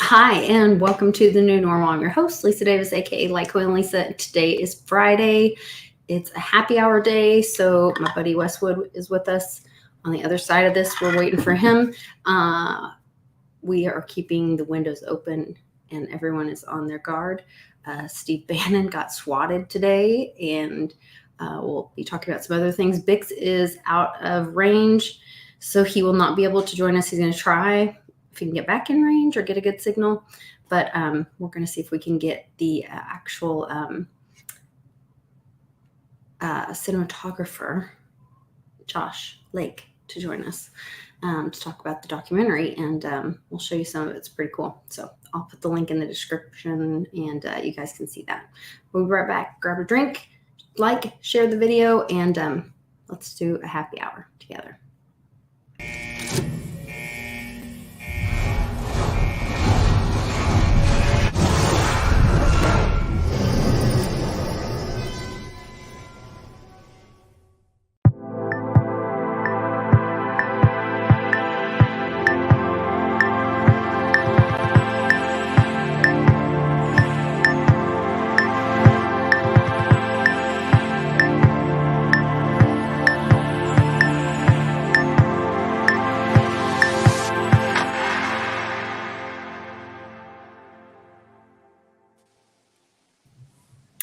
Hi, and welcome to the new normal. I'm your host, Lisa Davis, aka Litecoin Lisa. Today is Friday. It's a happy hour day, so my buddy Westwood is with us on the other side of this. We're waiting for him. We are keeping the windows open, and everyone is on their guard. Steve Bannon got swatted today, and we'll be talking about some other things. BIX is out of range, so he will not be able to join us. He's going to try if he can get back in range or get a good signal, but we're going to see if we can get the actual cinematographer, Josh Lake, to join us to talk about the documentary, and we'll show you some of it. It's pretty cool. So I'll put the link in the description, and you guys can see that. We'll be right back. Grab a drink, share the video, and let's do a happy hour together.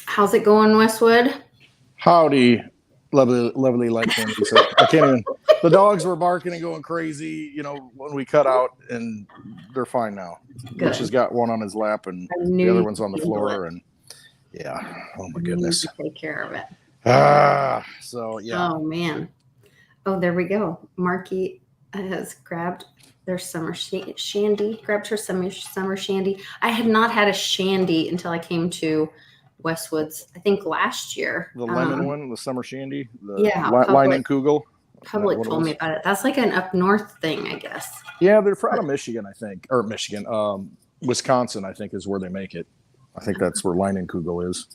How's it going, Westwood? Howdy, lovely Litecoin Lisa. I can't even. The dogs were barking and going crazy, when we cut out, and they're fine now. Good. Mitch has got one on his lap, and the other one's on the floor, and yeah. Oh my goodness. Take care of it. So yeah. Oh man. Oh, there we go. Marky has grabbed their summer shandy. Grabbed her summer shandy. I had not had a shandy until I came to Westwood's, I think last year. The lemon one, the summer shandy. Leinenkugel. Public told me about it. That's like an up north thing, I guess. Yeah, they're out of Michigan, I think, or Wisconsin, I think, is where they make it. I think that's where Leinenkugel is.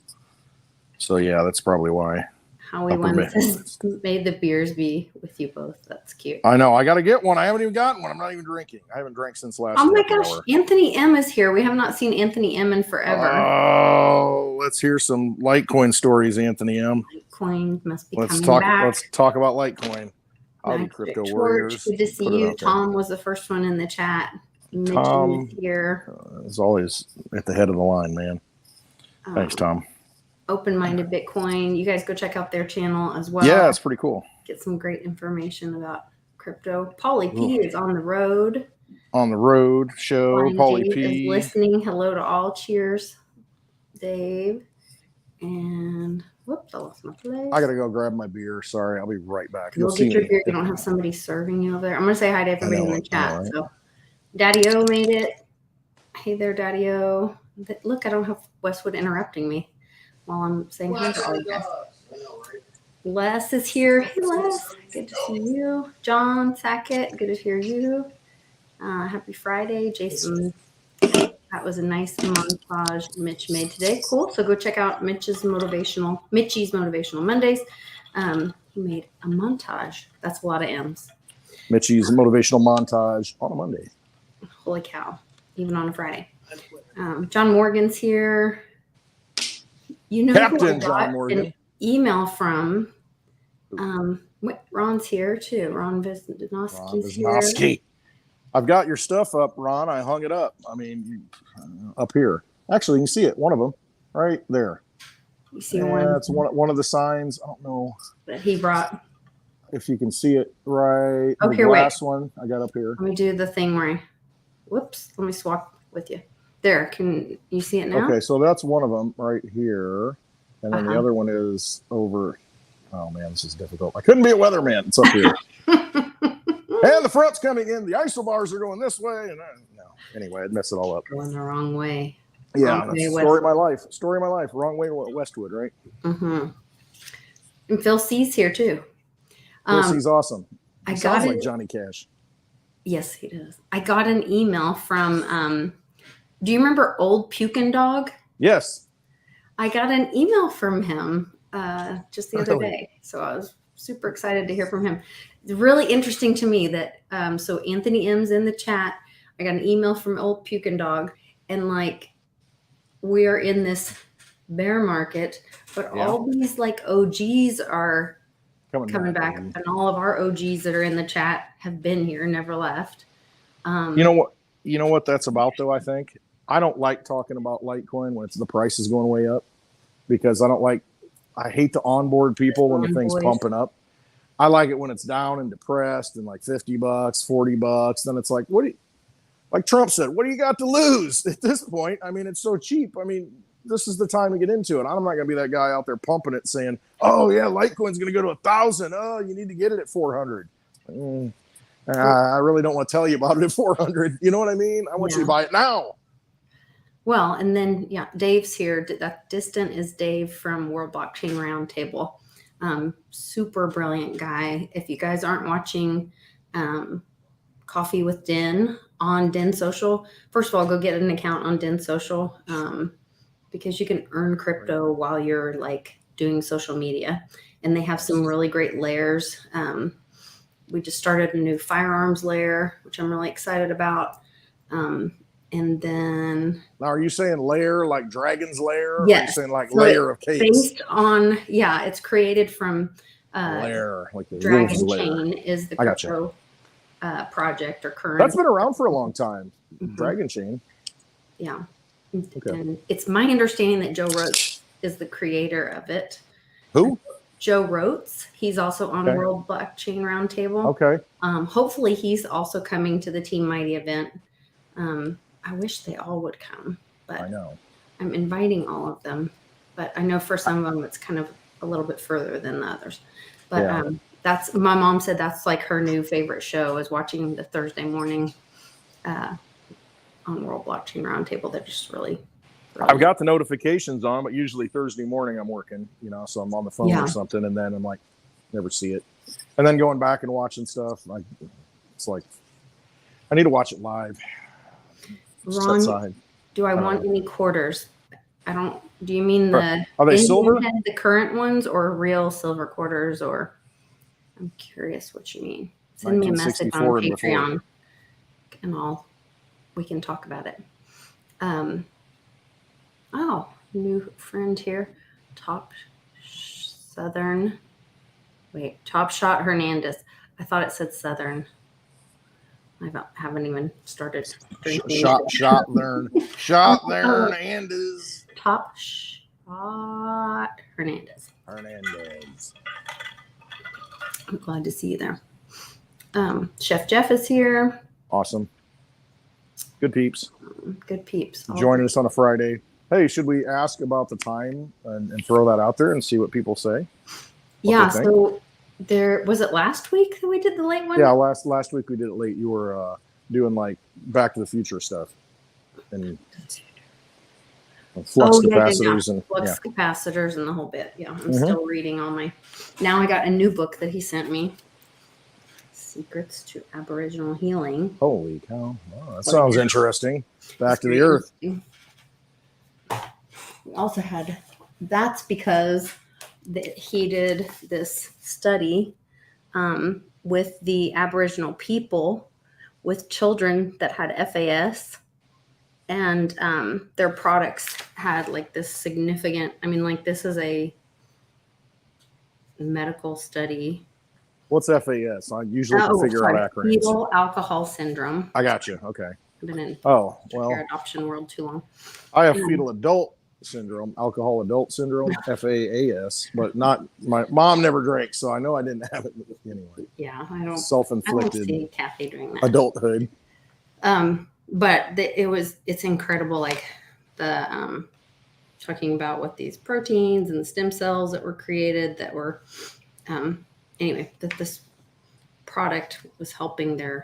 So yeah, that's probably why. Howie once made the beers be with you both. That's cute. I know. I got to get one. I haven't even gotten one. I'm not even drinking. I haven't drank since last. Oh my gosh, hour. Anthony M is here. We have not seen Anthony M in forever. Oh, let's hear some Litecoin stories, Anthony M. Litecoin must be coming back. Let's talk about Litecoin. Howdy, crypto warriors. Good to see you. Tom was the first one in the chat. Tom is here. Is always at the head of the line, man. Thanks, Tom. Open-minded Bitcoin. You guys go check out their channel as well. Yeah, it's pretty cool. Get some great information about crypto. Paulie P is on the road. On the road show. Paulie P is listening. Hello to all. Cheers, Dave. And whoops, I lost my place. I gotta go grab my beer. Sorry, I'll be right back. You'll get your beer. You don't have somebody serving you over there. I'm gonna say hi to everybody in the chat. Right. So, Daddy O made it. Hey there, Daddy O. Look, I don't have Westwood interrupting me while I'm saying hi to all you guys. Les is here. Hey, Les. Good to see you. John Sackett. Good to hear you. Happy Friday. Jason. That was a nice montage Mitch made today. Cool. So go check out Mitchie's Motivational Mondays. He made a montage. That's a lot of M's. Mitchie's Motivational Montage on a Monday. Holy cow. Even on a Friday. John Morgan's here. Captain John Morgan. An email from Ron's here too. Ron Wisniewski's here. I've got your stuff up, Ron. I hung it up. I mean, up here. Actually, you can see it. One of them, right there. You see one? That's one of the signs. I don't know that he brought. If you can see it, right? Oh, the last one I got up here. Let me do the thing where let me swap with you. There, can you see it now? Okay, so that's one of them right here, and then the other one is over. Oh man, this is difficult. I couldn't be a weatherman. It's up here. And the front's coming in. The isobars are going this way, and no. Anyway, I'd mess it all up. Going the wrong way. Yeah, story of my life. Story of my life. Wrong way, Westwood, right? Mm-hmm. And Phil C's here too. Phil C's awesome. Sounds like Johnny Cash. Yes, he does. I got an email from. Do you remember Old Pukin Dog? Yes. I got an email from him just the other day, so I was super excited to hear from him. It's really interesting to me that so Anthony M's in the chat. I got an email from Old Pukin Dog. and like we're in this bear market, but all these like OGs are coming back, and all of our OGs that are in the chat have been here, never left. You know what that's about though. I think I don't like talking about Litecoin when the price is going way up, because I hate to onboard people when the thing's pumping up. I like it when it's down and depressed and like $50, $40. Then it's like, like Trump said, what do you got to lose at this point? I mean, it's so cheap. I mean, this is the time to get into it. I'm not going to be that guy out there pumping it saying, oh yeah, Litecoin's going to go to 1,000. Oh, you need to get it at 400. I really don't want to tell you about it at 400. You know what I mean? I want you to buy it now. Well, and then, Dave's here. That distant is Dave from World Blockchain Roundtable. Super brilliant guy. If you guys aren't watching Coffee with Den on Den Social, first of all, go get an account on Den Social, because you can earn crypto while you're like doing social media. And they have some really great layers. We just started a new firearms layer, which I'm really excited about. And then, now, are you saying layer like Dragon's Lair? Yes. Or are you saying like layer of cakes? Based on, it's created from layer, like the Dragon Chain is the crypto project or currency. That's been around for a long time. Dragon Chain. Yeah. Okay. And it's my understanding that Joe Roads is the creator of it. Who? Joe Roads. He's also on World Blockchain Roundtable. Okay. Hopefully he's also coming to the Team Mighty event. I wish they all would come, but I know I'm inviting all of them, but I know for some of them it's kind of a little bit further than the others. But that's, my mom said that's like her new favorite show, is watching the Thursday morning on World Blockchain Roundtable. They're just really I've got the notifications on, but usually Thursday morning I'm working, so I'm on the phone or something, and then I'm like, never see it. And then going back and watching stuff, it's like, I need to watch it live. Ron, do I want any quarters? I don't. Do you mean the are they silver? The current ones, or real silver quarters? Or I'm curious what you mean. Send me a message on Patreon, and we can talk about it. Oh, new friend here, Top Shot Hernandez. I thought it said Southern. I haven't even started drinking. Shot Hernandez. Top Shot Hernandez. I'm glad to see you there. Chef Jeff is here. Awesome. Good peeps. Joining us on a Friday. Hey, should we ask about the time and throw that out there and see what people say? So was it last week that we did the late one? Yeah, last week we did it late. You were doing like Back to the Future stuff and flux capacitors and capacitors and the whole bit. Yeah, I'm still reading all my. Now I got a new book that he sent me. Secrets to Aboriginal Healing. Holy cow! Wow, that sounds interesting. Back to the Earth. We also had. That's because he did this study with the Aboriginal people with children that had FAS, and their products had like this significant, this is a medical study. What's FAS? I usually can figure out acronyms. Fetal alcohol syndrome. I got you. Okay. I've been in adoption world too long. I have fetal adult syndrome, alcohol adult syndrome, FAAS, but not, my mom never drank, so I know I didn't have it anyway. Yeah, I don't. Self-inflicted. I don't see Kathy doing that. Adulthood. But it's incredible, like the talking about what these proteins and the stem cells that were created that were that this product was helping them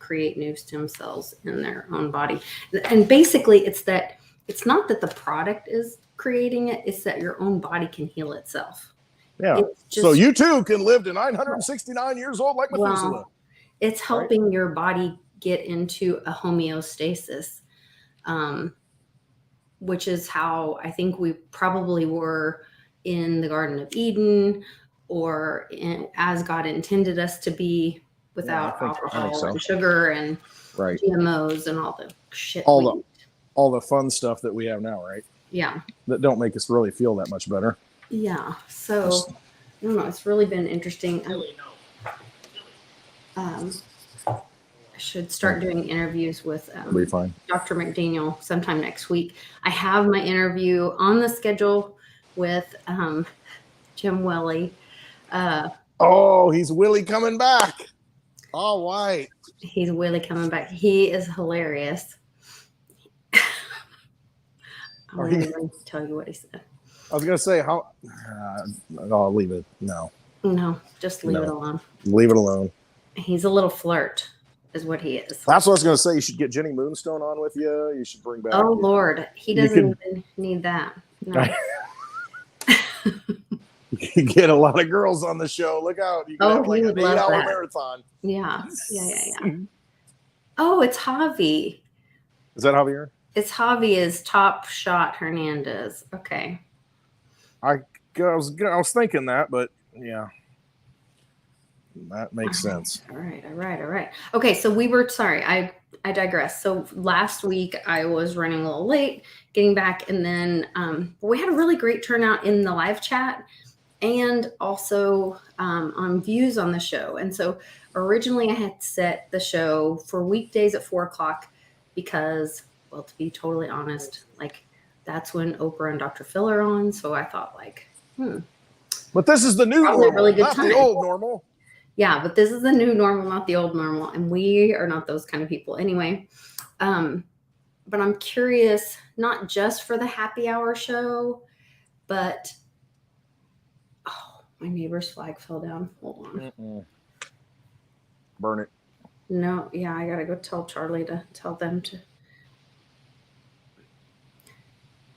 create new stem cells in their own body. And basically it's not that the product is creating it, it's that your own body can heal itself. Yeah. So you too can live to 969 years old like Methuselah. Well, it's helping your body get into a homeostasis, which is how I think we probably were in the Garden of Eden, or as God intended us to be, without alcohol and sugar and GMOs and all the shit. all the fun stuff that we have now, right? Yeah. That don't make us really feel that much better. Yeah. So I don't know. It's really been interesting. I should start doing interviews with Dr. McDaniel sometime next week. I have my interview on the schedule with Jim Welly. He's Willie coming back. All right. He's Willie coming back. He is hilarious. I'm going to tell you what he said. I was going to say, how... I'll leave it. No, just leave it alone. Leave it alone. He's a little flirt, is what he is. That's what I was going to say. You should get Jenny Moonstone on with you. You should bring back... Oh, Lord. He doesn't even need that. No. You get a lot of girls on the show. Look out. You can have like an 8-hour marathon. Yeah. Oh, it's Javi. Is that Javier? It's Javi is Top Shot Hernandez. Okay. I was thinking that, but yeah. That makes sense. All right. Okay, so we were I digress. So last week I was running a little late getting back, and then we had a really great turnout in the live chat and also on views on the show. And so originally I had set the show for weekdays at 4:00 because, well, to be totally honest, like that's when Oprah and Dr. Phil are on. So I thought But this is the new normal, really good not time. the old normal. Yeah, but this is the new normal, not the old normal. And we are not those kind of people anyway. But I'm curious, not just for the happy hour show, but my neighbor's flag fell down. Hold on. Burn it. No, yeah, I gotta go tell Charlie to tell them to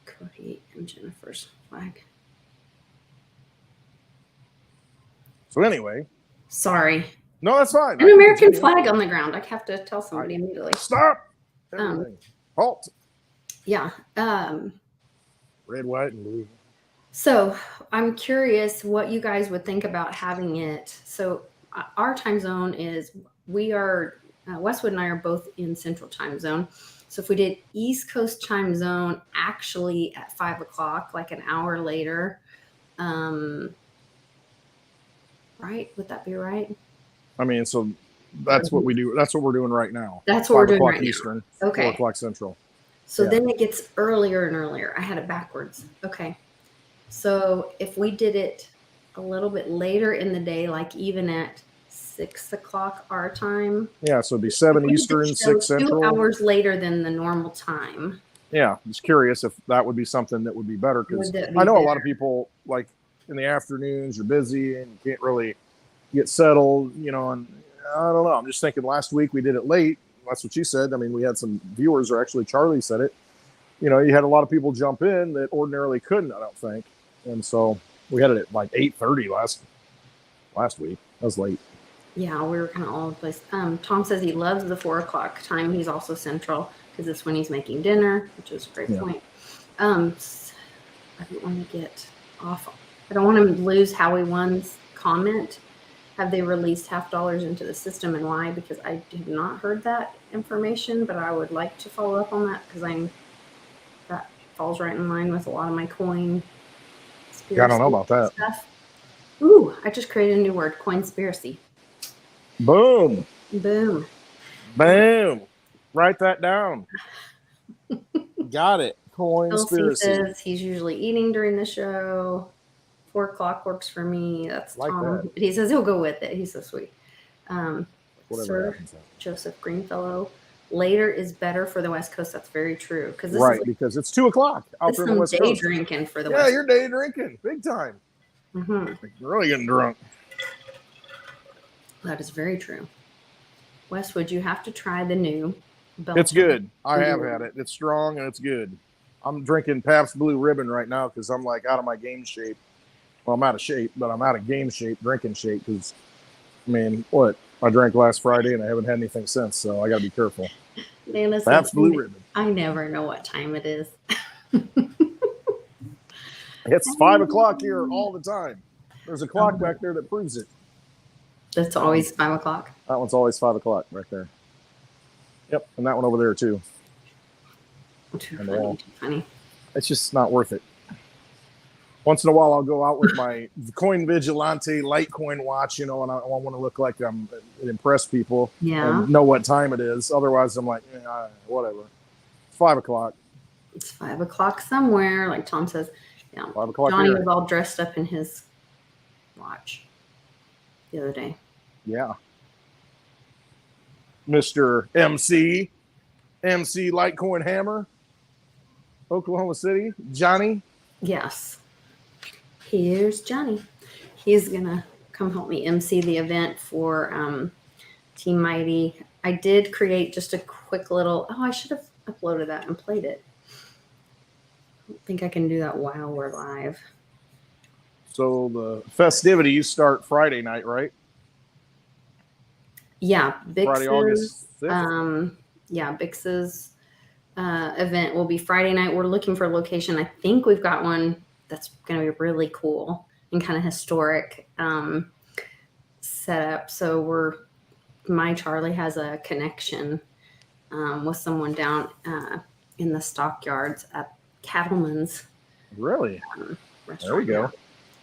Cody and Jennifer's flag. So anyway. Sorry. No, that's fine. An American flag on the ground. I have to tell somebody immediately. Stop. Halt. Yeah. Red, white, and blue. So I'm curious what you guys would think about having it. So our time zone is, we are, Westwood and I are both in Central Time Zone. So if we did East Coast Time Zone actually at 5:00, like an hour later, right? Would that be right? I mean, so that's what we do. That's what we're doing right now. That's what we're doing right Eastern, now. Okay. 4:00 Central. So then it gets earlier and earlier. I had it backwards. Okay. So if we did it a little bit later in the day, like even at 6:00 our time. Yeah, so it'd be 7 Eastern, 6 Central. 2 hours later than the normal time. Yeah, just curious if that would be something that would be better, because I know a lot of people, like in the afternoons, you're busy and you can't really get settled, and I don't know. I'm just thinking last week we did it late. That's what she said. I mean, we had some viewers, or actually Charlie said it. You had a lot of people jump in that ordinarily couldn't, I don't think. And so we had it at like 8:30 last week. That was late. Yeah, we were kind of all over the place. Tom says he loves the 4:00 time. He's also Central because it's when he's making dinner, which is a great point. I don't want to get off. I don't want to lose Howie One's comment. Have they released $50 into the system, and why? Because I have not heard that information, but I would like to follow up on that because that falls right in line with a lot of my coin. Yeah, I don't know about that. Stuff. Ooh, I just created a new word, coinspiracy. Boom. Boom. Boom. Write that down. Got it. Coinspiracy. Says he's usually eating during the show. 4:00 works for me. That's like Tom. that. He says he'll go with it. He's so sweet. Sir Joseph Greenfellow. Later is better for the West Coast. That's very true. Because it's 2:00 out there on the West Coast. Day drinking for the West Coast. Yeah, you're day drinking. Big time. Mm-hmm. You're really getting drunk. That is very true. Westwood, you have to try the new Belgian. It's good. I have had it. It's strong and it's good. I'm drinking Pabst Blue Ribbon right now because I'm like out of my game shape. Well, I'm out of shape, but I'm out of game shape, drinking shape, because, I drank last Friday and I haven't had anything since, so I got to be careful. Pabst Blue Ribbon. I never know what time it is. It's 5:00 here all the time. There's a clock back there that proves it. That's always 5:00. That one's always 5:00 right there. Yep, and that one over there too. Too And, funny, too funny. It's just not worth it. Once in a while, I'll go out with my Coin Vigilante Litecoin watch, and I want to look like I'm impress people and know what time it is. Otherwise, I'm like, whatever. It's 5 o'clock. It's 5 o'clock somewhere, like Tom says. Yeah, 5 o'clock. Johnny here. was all dressed up in his watch the other day. Yeah. Mr. MC Litecoin Hammer, Oklahoma City, Johnny. Yes. Here's Johnny. He's going to come help me MC the event for Team Mighty. I did create just a quick little, I should have uploaded that and played it. I don't think I can do that while we're live. So the festivities start Friday night, right? Yeah. Friday, August 6th. Yeah, BIX's event will be Friday night. We're looking for a location. I think we've got one that's going to be really cool and kind of historic setup. So my Charlie has a connection with someone down in the stockyards at Cattleman's. Really? Restaurant. There we go.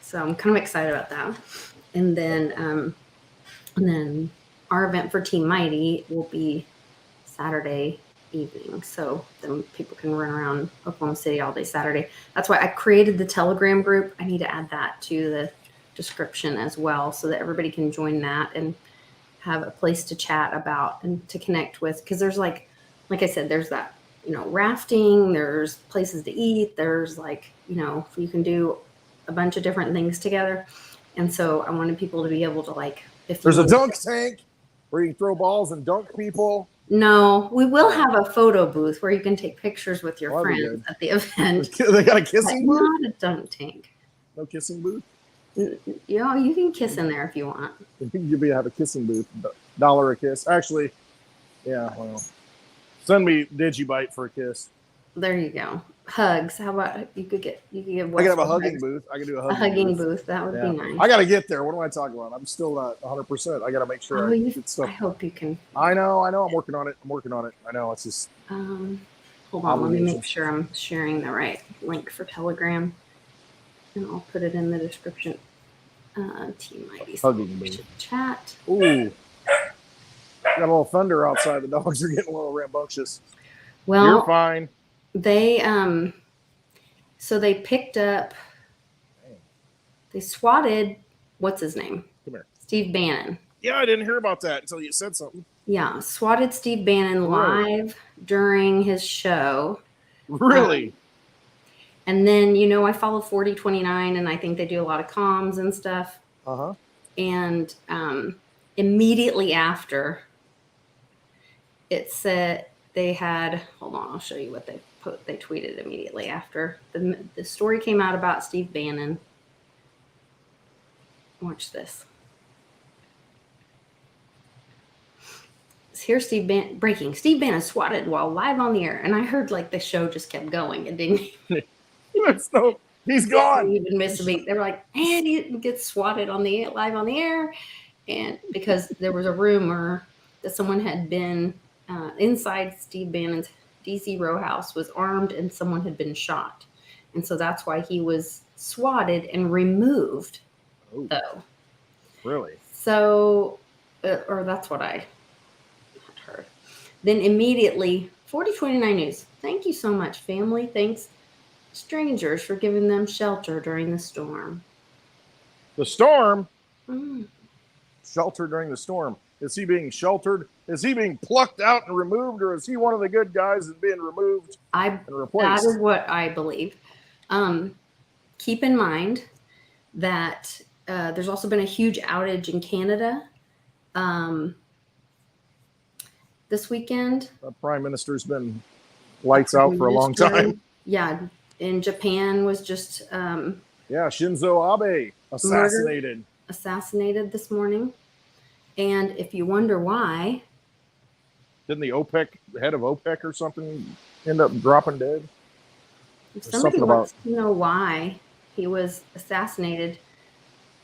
So I'm kind of excited about that. And then our event for Team Mighty will be Saturday evening. So then people can run around Oklahoma City all day Saturday. That's why I created the Telegram group. I need to add that to the description as well so that everybody can join that and have a place to chat about and to connect with. Because there's like I said, there's that, rafting, there's places to eat, there's you can do a bunch of different things together. And so I wanted people to be able to there's a dunk tank where you can throw balls and dunk people. No, we will have a photo booth where you can take pictures with your friends at the event. They got a kissing booth? Not a dunk tank. No kissing booth? You can kiss in there if you want. You'll have a kissing booth. $1 a kiss. Actually, yeah, well, send me Digibite for a kiss. There you go. Hugs. How about you could give I could have a hugging booth. I could do a hugging booth. That would be nice. I got to get there. What am I talking about? I'm still not 100%. I got to make sure I get stuff. I hope you can. I know. I'm working on it. I know. It's just. Hold on. Let me make sure I'm sharing the right link for Telegram, and I'll put it in the description. Team Mighty hugging booth. Chat. Ooh. Got a little thunder outside. The dogs are getting a little rambunctious. Well, you're fine. They so they picked up. They swatted. What's his name? Come here. Steve Bannon. Yeah, I didn't hear about that until you said something. Yeah, swatted Steve Bannon live during his show. Really? And then I follow 4029, and I think they do a lot of comms and stuff. And immediately after, it said they had. Hold on, I'll show you what they tweeted immediately after the story came out about Steve Bannon. Watch this. Here's Steve Bannon breaking. Steve Bannon swatted while live on the air, and I heard the show just kept going. It didn't. He's gone. You didn't miss a beat. They were like, and he gets swatted live on the air, and because there was a rumor that someone had been inside Steve Bannon's DC row house, was armed, and someone had been shot, and so that's why he was swatted and removed. Oh, though. Really? So, or that's what I had heard. Then immediately, 4029 News. Thank you so much, family. Thanks, strangers, for giving them shelter during the storm. The storm? Shelter during the storm. Is he being sheltered? Is he being plucked out and removed, or is he one of the good guys and being removed and replaced? That is what I believe. Keep in mind that there's also been a huge outage in Canada this weekend. The Prime Minister's been lights out for a long time. Yeah, in Japan was just Shinzo Abe assassinated this morning. And if you wonder why, didn't the head of OPEC or something end up dropping dead? If somebody wants to know why he was assassinated,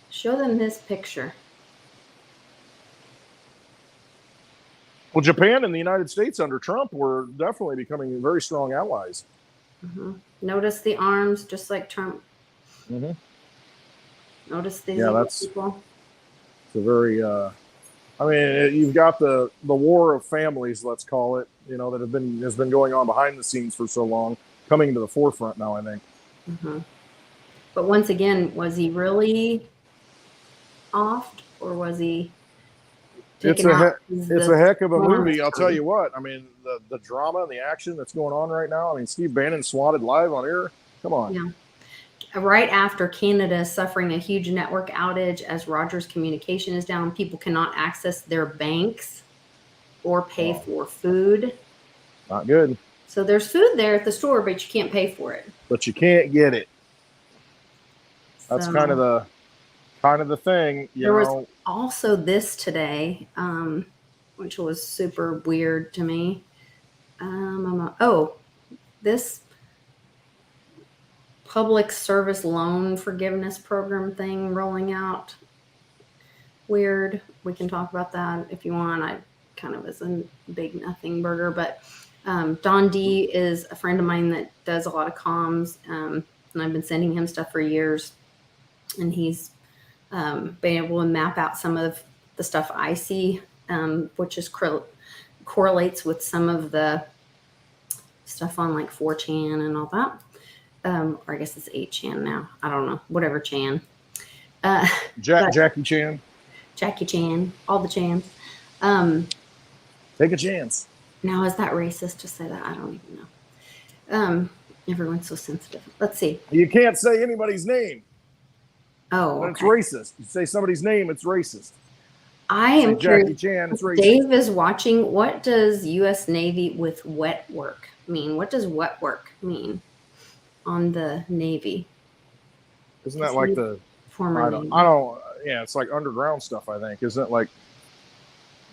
show them this picture. Well, Japan and the United States under Trump were definitely becoming very strong allies. Notice the arms, just like Trump. Mm-hmm. Notice these people. It's a very, I mean, you've got the war of families, let's call it, you know, that has been going on behind the scenes for so long, coming to the forefront now, I think. But once again, was he really offed, or was he? It's a heck of a movie. I'll tell you what. I mean, the drama and the action that's going on right now. I mean, Steve Bannon swatted live on air. Come on. Yeah. Right after Canada is suffering a huge network outage as Rogers communication is down, people cannot access their banks or pay for food. Not good. So there's food there at the store, but you can't pay for it. But you can't get it. That's kind of the thing. There was also this today, which was super weird to me. This public service loan forgiveness program thing rolling out. Weird. We can talk about that if you want. I kind of was a big nothing burger, but Don D is a friend of mine that does a lot of comms, and I've been sending him stuff for years, and he's been able to map out some of the stuff I see, which is correlates with some of the stuff on like 4chan and all that. Or I guess it's 8chan now. I don't know. Whatever Chan. Jackie Chan. Jackie Chan. All the Chans. Take a chance. Now, is that racist to say that? I don't even know. Everyone's so sensitive. Let's see. You can't say anybody's name. Oh, okay. It's racist. You say somebody's name, it's racist. I am curious. Jackie Chan, it's racist. Dave is watching. What does U.S. Navy with wet work mean? What does wet work mean on the Navy? Isn't that like the former? I don't. Yeah, it's like underground stuff. I think. Isn't it like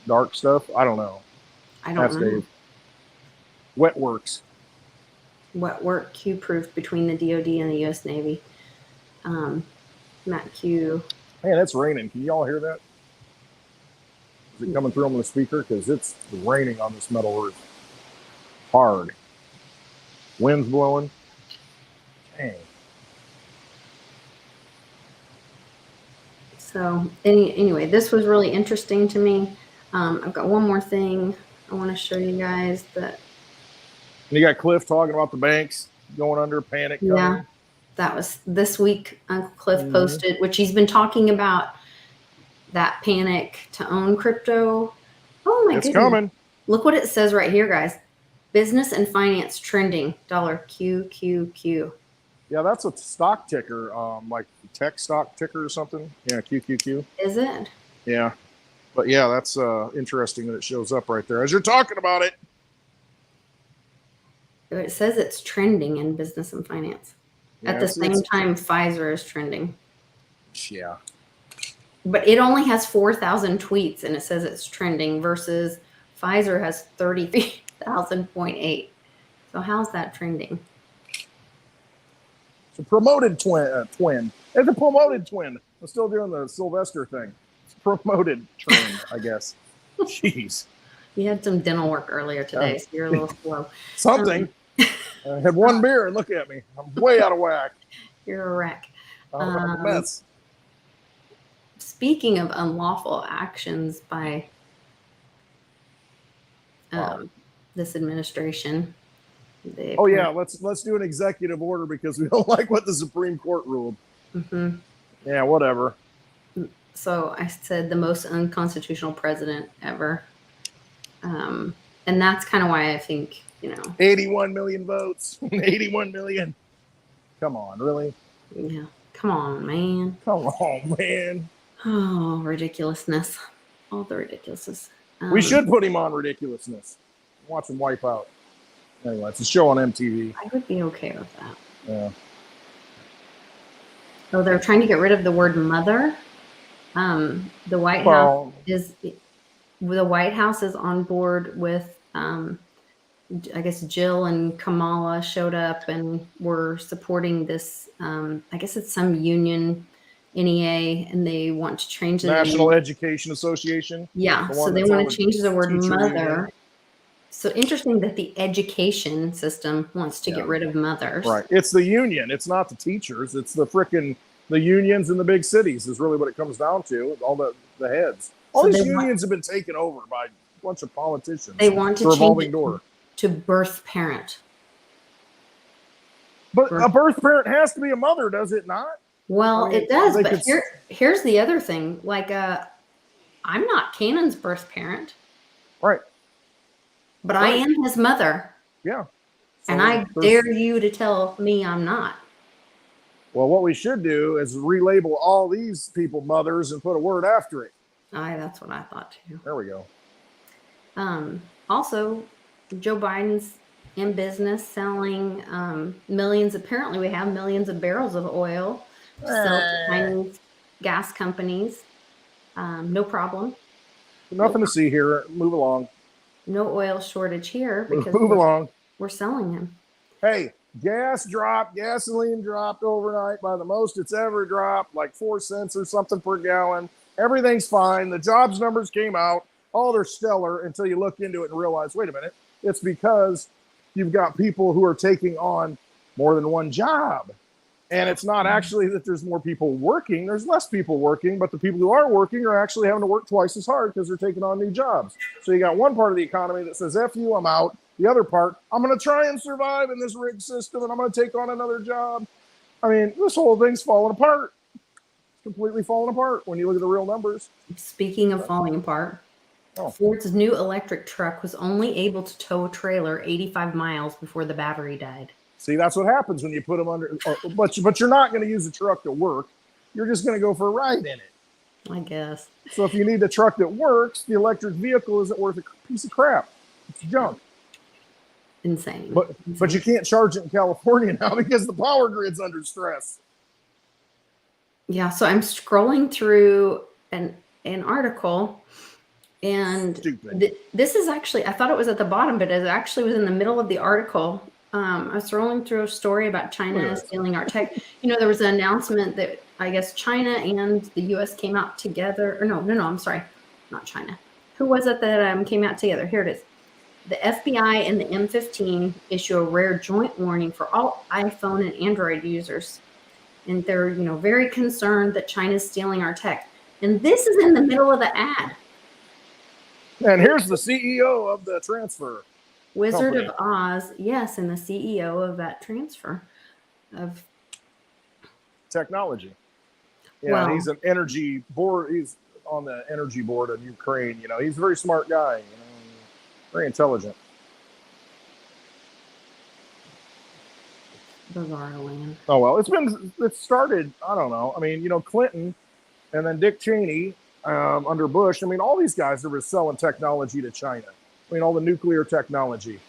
dark stuff? I don't know. I don't know. Dave. Wet works. Wet work Q proof between the DoD and the U.S. Navy. Matt Q. Man, it's raining. Can y'all hear that? Is it coming through on the speaker? Because it's raining on this metal roof. Hard. Wind's blowing. Dang. So anyway, this was really interesting to me. I've got one more thing I want to show you guys. That you got Cliff talking about the banks going under, panic coming. Yeah, that was this week. Uncle Cliff posted, which he's been talking about, that panic to own crypto. Oh my goodness. It's coming. Look what it says right here, guys. Business and finance trending, $QQQ. Yeah, that's a stock ticker, like tech stock ticker or something. Yeah, QQQ. Is it? Yeah. But yeah, that's interesting that it shows up right there as you're talking about it. It says it's trending in business and finance. Yeah, at the same time, Pfizer is trending. Yeah. But it only has 4,000 tweets, and it says it's trending, versus Pfizer has 30,000.8. So how's that trending? It's a promoted twin. It's a promoted twin. I'm still doing the Sylvester thing. It's a promoted trend, I guess. Jeez. You had some dental work earlier today, so you're a little slow. Something. I had one beer and look at me. I'm way out of whack. You're a wreck. I'm a mess. Speaking of unlawful actions by this administration. Oh yeah, let's do an executive order because we don't like what the Supreme Court ruled. Yeah, whatever. So I said the most unconstitutional president ever. And that's kind of why I think, 81 million votes. 81 million. Come on, really? Yeah. Come on, man. Come on, man. Oh, ridiculousness. All the ridiculousness. We should put him on ridiculousness. Watch him wipe out. Anyway, it's a show on MTV. I would be okay with that. Yeah. Oh, they're trying to get rid of the word mother. The White House is on board with, I guess Jill and Kamala showed up and were supporting this. I guess it's some union NEA, and they want to change the National name. Education Association. Yeah, The so one they that's want all to the change the word teacher mother. union. So interesting that the education system wants to Yeah. get rid of mothers. Right. It's the union. It's not the teachers. It's the unions in the big cities is really what it comes down to. All the heads. All So these they want- unions have been taken over by a bunch of politicians. They want It's to a change revolving it door. to birth parent. But a birth parent has to be a mother, does it not? Well, I mean, it does, they but could- here's the other thing. Like, I'm not Cannon's birth parent, Right. but I Right. am his mother, Yeah. and So I dare you to tell me I'm not. Well, what we should do is relabel all these people mothers and put a word after it. That's what I thought too. There we go. Also, Joe Biden's in business selling millions. Apparently, we have millions of barrels of oil to sell to Chinese gas companies. No problem. Nothing to see here. Move along. No oil shortage here because Move along. we're selling him. Hey, gasoline dropped overnight by the most it's ever dropped, like 4 cents or something per gallon. Everything's fine. The jobs numbers came out. Oh, they're stellar until you look into it and realize, wait a minute, it's because you've got people who are taking on more than one job. And it's not actually that there's more people working. There's less people working, but the people who are working are actually having to work twice as hard because they're taking on new jobs. So you got one part of the economy that says, F you, I'm out. The other part, I'm going to try and survive in this rigged system and I'm going to take on another job. I mean, this whole thing's falling apart. It's completely falling apart when you look at the real numbers. Speaking of falling apart, Ford's new electric truck was only able to tow a trailer 85 miles before the battery died. See, that's what happens when you put them under. But you're not going to use a truck to work. You're just going to go for a ride in it. I guess. So if you need a truck that works, the electric vehicle isn't worth a piece of crap. It's junk. Insane. But you can't charge it in California now because the power grid's under stress. Yeah, so I'm scrolling through an article, and this is actually, I thought it was at the bottom, but it actually was in the middle of the article. I was scrolling through a story about China stealing our tech. You know, there was an announcement that I guess China and the U.S. came out together. Or no, I'm sorry, not China. Who was it that came out together? Here it is. The FBI and the M15 issue a rare joint warning for all iPhone and Android users. And they're, very concerned that China's stealing our tech. And this is in the middle of the ad. And here's the CEO of the transfer. Wizard company. of Oz, yes, and the CEO of that transfer of technology. Yeah, well, he's an energy board. He's on the energy board of Ukraine. He's a very smart guy. Very intelligent. Bizarre land. Oh well, it started. I don't know. I mean, Clinton, and then Dick Cheney under Bush. I mean, all these guys that were selling technology to China. I mean, all the nuclear technology.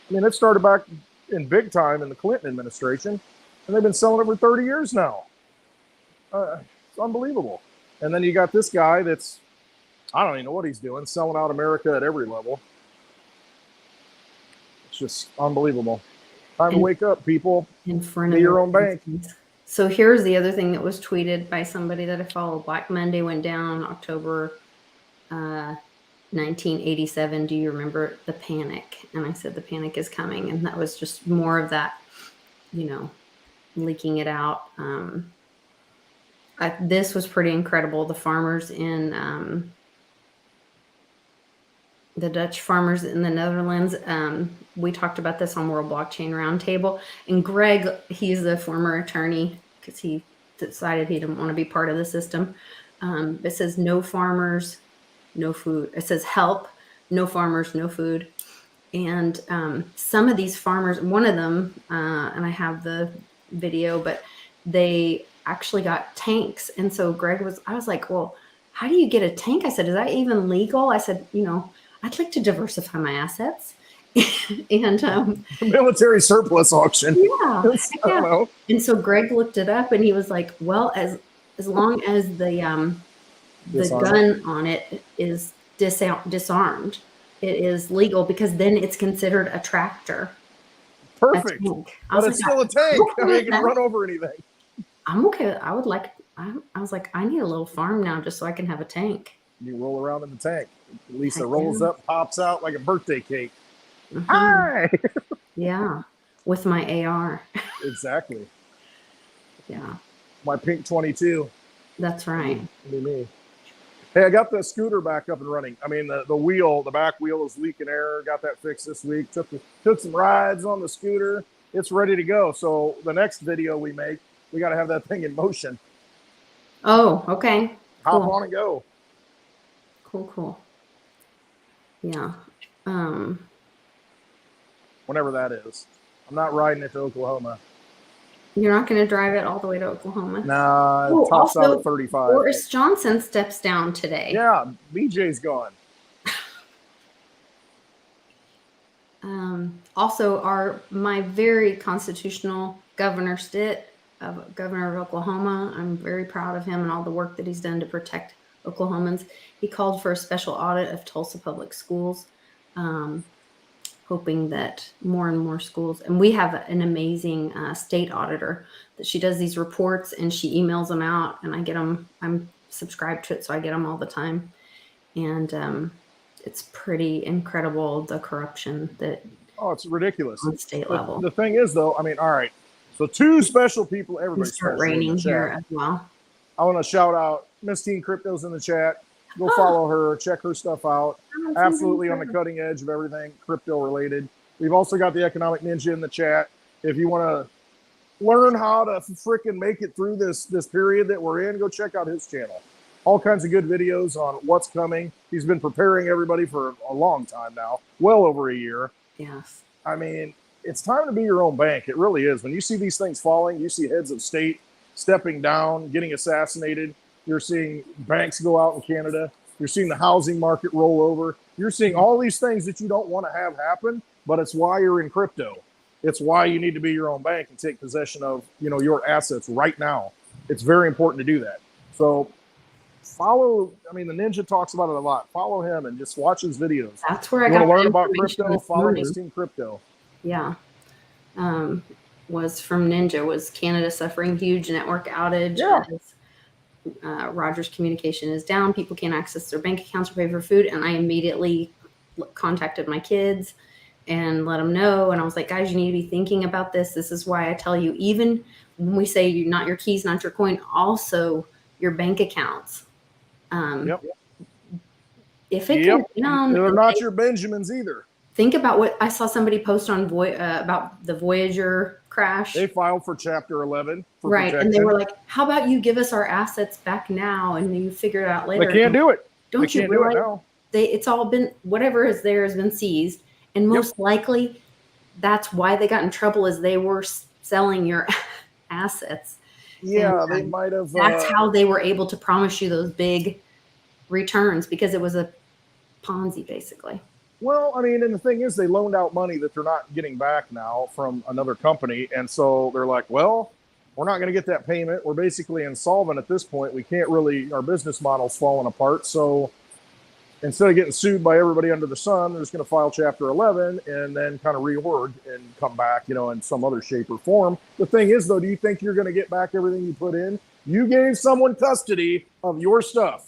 I mean, it started back in big time in the Clinton administration, and they've been selling it for 30 years now. It's unbelievable. And then you got this guy that's, I don't even know what he's doing, selling out America at every level. It's just unbelievable. Time to wake up, people. In front of your own bank. So here's the other thing that was tweeted by somebody that I follow. Black Monday went down October 1987. Do you remember the panic? And I said the panic is coming, and that was just more of that, leaking it out. This was pretty incredible. The farmers in the Dutch farmers in the Netherlands. We talked about this on World Blockchain Roundtable, and Greg, he's the former attorney because he decided he didn't want to be part of the system. It says no farmers, no food. It says help, no farmers, no food. And some of these farmers, one of them, and I have the video, but they actually got tanks. And so I was like, well, how do you get a tank? I said, is that even legal? I said, I'd like to diversify my assets. And military surplus auction. Yeah. I don't know. And so Greg looked it up, and he was like, well, as long as the gun on it is disarmed, it is legal because then it's considered a tractor. Perfect. But it's still a tank. I mean, it can run over anything. I'm okay. I would like I was like, I need a little farm now just so I can have a tank. You roll around in the tank. Lisa Heck rolls yeah. up, pops out like a birthday cake. Mhm. Hi! Yeah, with my AR. Exactly. Yeah, My pink 22. that's right. Be me. Hey, I got the scooter back up and running. I mean, the wheel, the back wheel is leaking air. Got that fixed this week. Took some rides on the scooter. It's ready to go. So the next video we make, we got to have that thing in motion. Oh, okay. Hop Cool. on and go. Cool. Yeah. Whenever that is. I'm not riding it to Oklahoma. You're not going to drive it all the way to Oklahoma? Nah, it tops out at 35. Boris Johnson steps down today. Yeah, BJ's gone. Also, my very constitutional governor governor of Oklahoma, I'm very proud of him and all the work that he's done to protect Oklahomans. He called for a special audit of Tulsa public schools, hoping that more and more schools, and we have an amazing state auditor that she does these reports and she emails them out, and I get them. I'm subscribed to it, so I get them all the time. And it's pretty incredible, the corruption that. Oh, it's ridiculous. On state level. The thing is, though, I mean, all right. So two special people, everybody's start raining here as well. I want to shout out Miss Teen Crypto's in the chat. Go follow her, check her stuff out. Absolutely on the cutting edge of everything crypto related. We've also got the Economic Ninja in the chat. If you want to learn how to freaking make it through this period that we're in, go check out his channel. All kinds of good videos on what's coming. He's been preparing everybody for a long time now, well over a year. Yes. I mean, it's time to be your own bank. It really is. When you see these things falling, you see heads of state stepping down, getting assassinated. You're seeing banks go out in Canada. You're seeing the housing market roll over. You're seeing all these things that you don't want to have happen, but it's why you're in crypto. It's why you need to be your own bank and take possession of, your assets right now. It's very important to do that. So follow, the Ninja talks about it a lot. Follow him and just watch his videos. That's where I got to learn about crypto. Follow Miss Teen Crypto. Yeah. Was from Ninja. Was Canada suffering huge network outage? Yeah. Rogers communication is down. People can't access their bank accounts or pay for food. And I immediately contacted my kids and let them know. And I was like, guys, you need to be thinking about this. This is why I tell you, even when we say you're not your keys, not your coin, also your bank accounts. If it goes down, they're not your Benjamins either. Think about what I saw somebody post on about the Voyager crash. They filed for Chapter 11. Right. Protection. And they were like, how about you give us our assets back now and you figure it out later? They can't do it. Don't you realize it's all been, whatever is there has been seized. And most likely that's why they got in trouble, is they were selling your assets. Yeah, they might have. That's how they were able to promise you those big returns, because it was a Ponzi basically. Well, and the thing is, they loaned out money that they're not getting back now from another company. And so they're like, well, we're not going to get that payment. We're basically insolvent at this point. We can't really, our business model's falling apart. So instead of getting sued by everybody under the sun, they're just going to file Chapter 11 and then kind of reorg and come back, in some other shape or form. The thing is, though, do you think you're going to get back everything you put in? You gave someone custody of your stuff.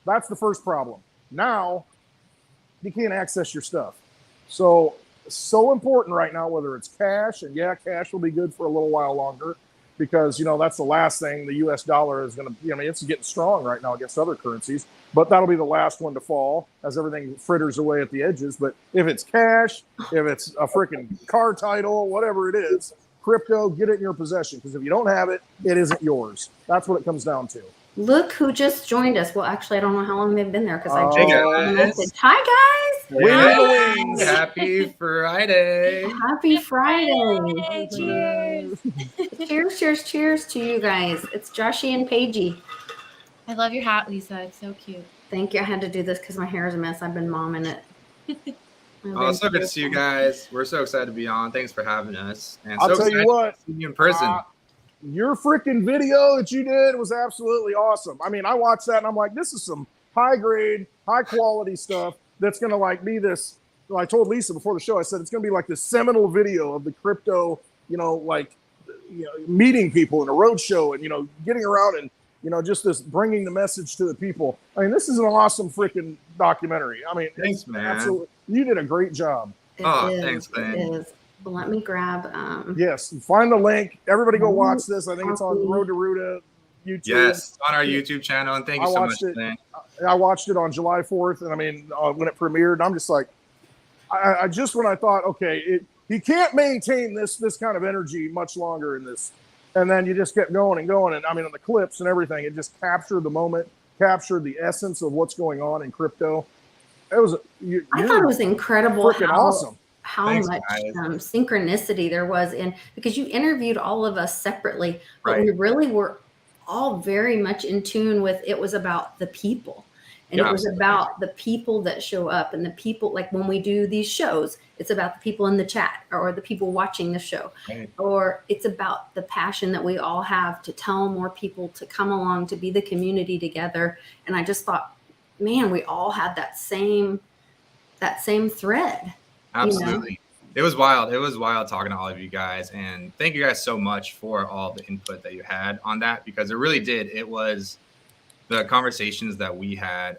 That's the first problem. Now, you can't access your stuff. So important right now, whether it's cash, and cash will be good for a little while longer, because, that's the last thing the US dollar is going to, it's getting strong right now against other currencies, but that'll be the last one to fall as everything fritters away at the edges. But if it's cash, if it's a freaking car title, whatever it is, crypto, get it in your possession, because if you don't have it, it isn't yours. That's what it comes down to. Look who just joined us. Well, actually, I don't know how long they've been there, because I Hey just messaged. Hi, guys. Hey, happy Friday. Happy Friday. Hey, cheers. Cheers to you guys. It's Joshy and Paigey. I love your hat, Lisa. It's so cute. Thank you. I had to do this because my hair is a mess. I've been momming it. Oh, so good to see you guys. We're so excited to be on. Thanks for having us. And I'll tell you what, to see you in person. Your freaking video that you did was absolutely awesome. I watched that and I'm like, this is some high grade, high quality stuff that's going to be this. I told Lisa before the show, I said, it's going to be like this seminal video of the crypto, meeting people in a roadshow and, getting around just this bringing the message to the people. I mean, this is an awesome freaking documentary. I mean, Thanks, man. Absolutely, you did a great job. Thanks, man. It is. Well, let me grab. Yes, find the link. Everybody go watch this. I think it's on Road to Ruta YouTube. Yes, on our YouTube channel. And thank you so much, man. I watched it on July 4th, and I mean, when it premiered, I'm just like, I just when I thought, okay, he can't maintain this kind of energy much longer in this, and then you just kept going and going, and I mean, on the clips and everything, it just captured the moment, captured the essence of what's going on in crypto. It was. I thought it was incredible. Freaking awesome. How much synchronicity there was because you interviewed all of us separately, but we really were all very much in tune with it was about the people. And it was about the people that show up and the people, like when we do these shows, it's about the people in the chat or the people watching the show, or it's about the passion that we all have to tell more people to come along, to be the community together. And I just thought, man, we all had that same thread. Absolutely. It was wild. It was wild talking to all of you guys. And thank you guys so much for all the input that you had on that, because it really did. It was the conversations that we had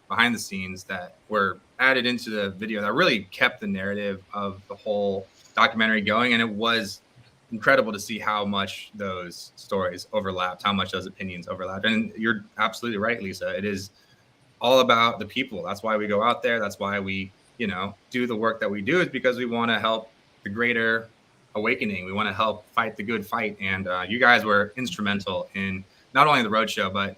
behind the scenes that were added into the video that really kept the narrative of the whole documentary going. And it was incredible to see how much those stories overlapped, how much those opinions overlapped. And you're absolutely right, Lisa. It is all about the people. That's why we go out there. That's why we do the work that we do, is because we want to help the greater awakening. We want to help fight the good fight. And you guys were instrumental in not only the Roadshow, but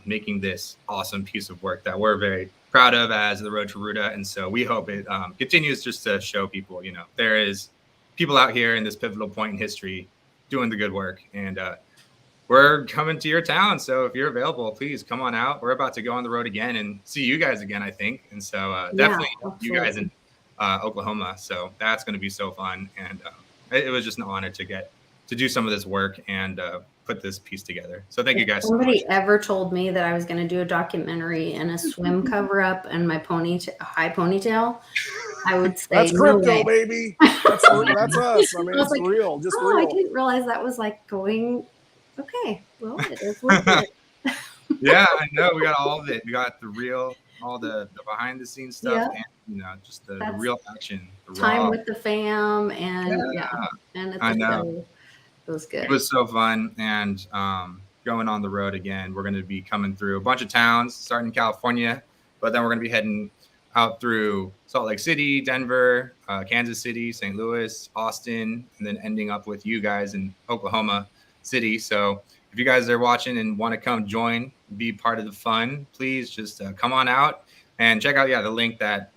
making this awesome piece of work that we're very proud of as the Road to Ruta. And so we hope it continues just to show people, there is people out here in this pivotal point in history doing the good work. And we're coming to your town. So if you're available, please come on out. We're about to go on the road again and see you guys again, I think. And so definitely you guys in Oklahoma. So that's going to be so fun. And it was just an honor to get to do some of this work and put this piece together. So thank you guys so much. Somebody ever told me that I was going to do a documentary in a swim cover up and my high ponytail, I would say that's crypto, baby. That's us. I mean, it's like, real, just real. I didn't realize that was like going. Okay, well, it is what it is. Yeah, I know. We got all of it. We got the real, all the behind the scenes stuff, and just the real action. The time raw. with the fam, and and I know. It was good. It was so fun, and going on the road again. We're going to be coming through a bunch of towns, starting in California, but then we're going to be heading out through Salt Lake City, Denver, Kansas City, St. Louis, Austin, and then ending up with you guys in Oklahoma City. So if you guys are watching and want to come join, be part of the fun, please just come on out and check out the link that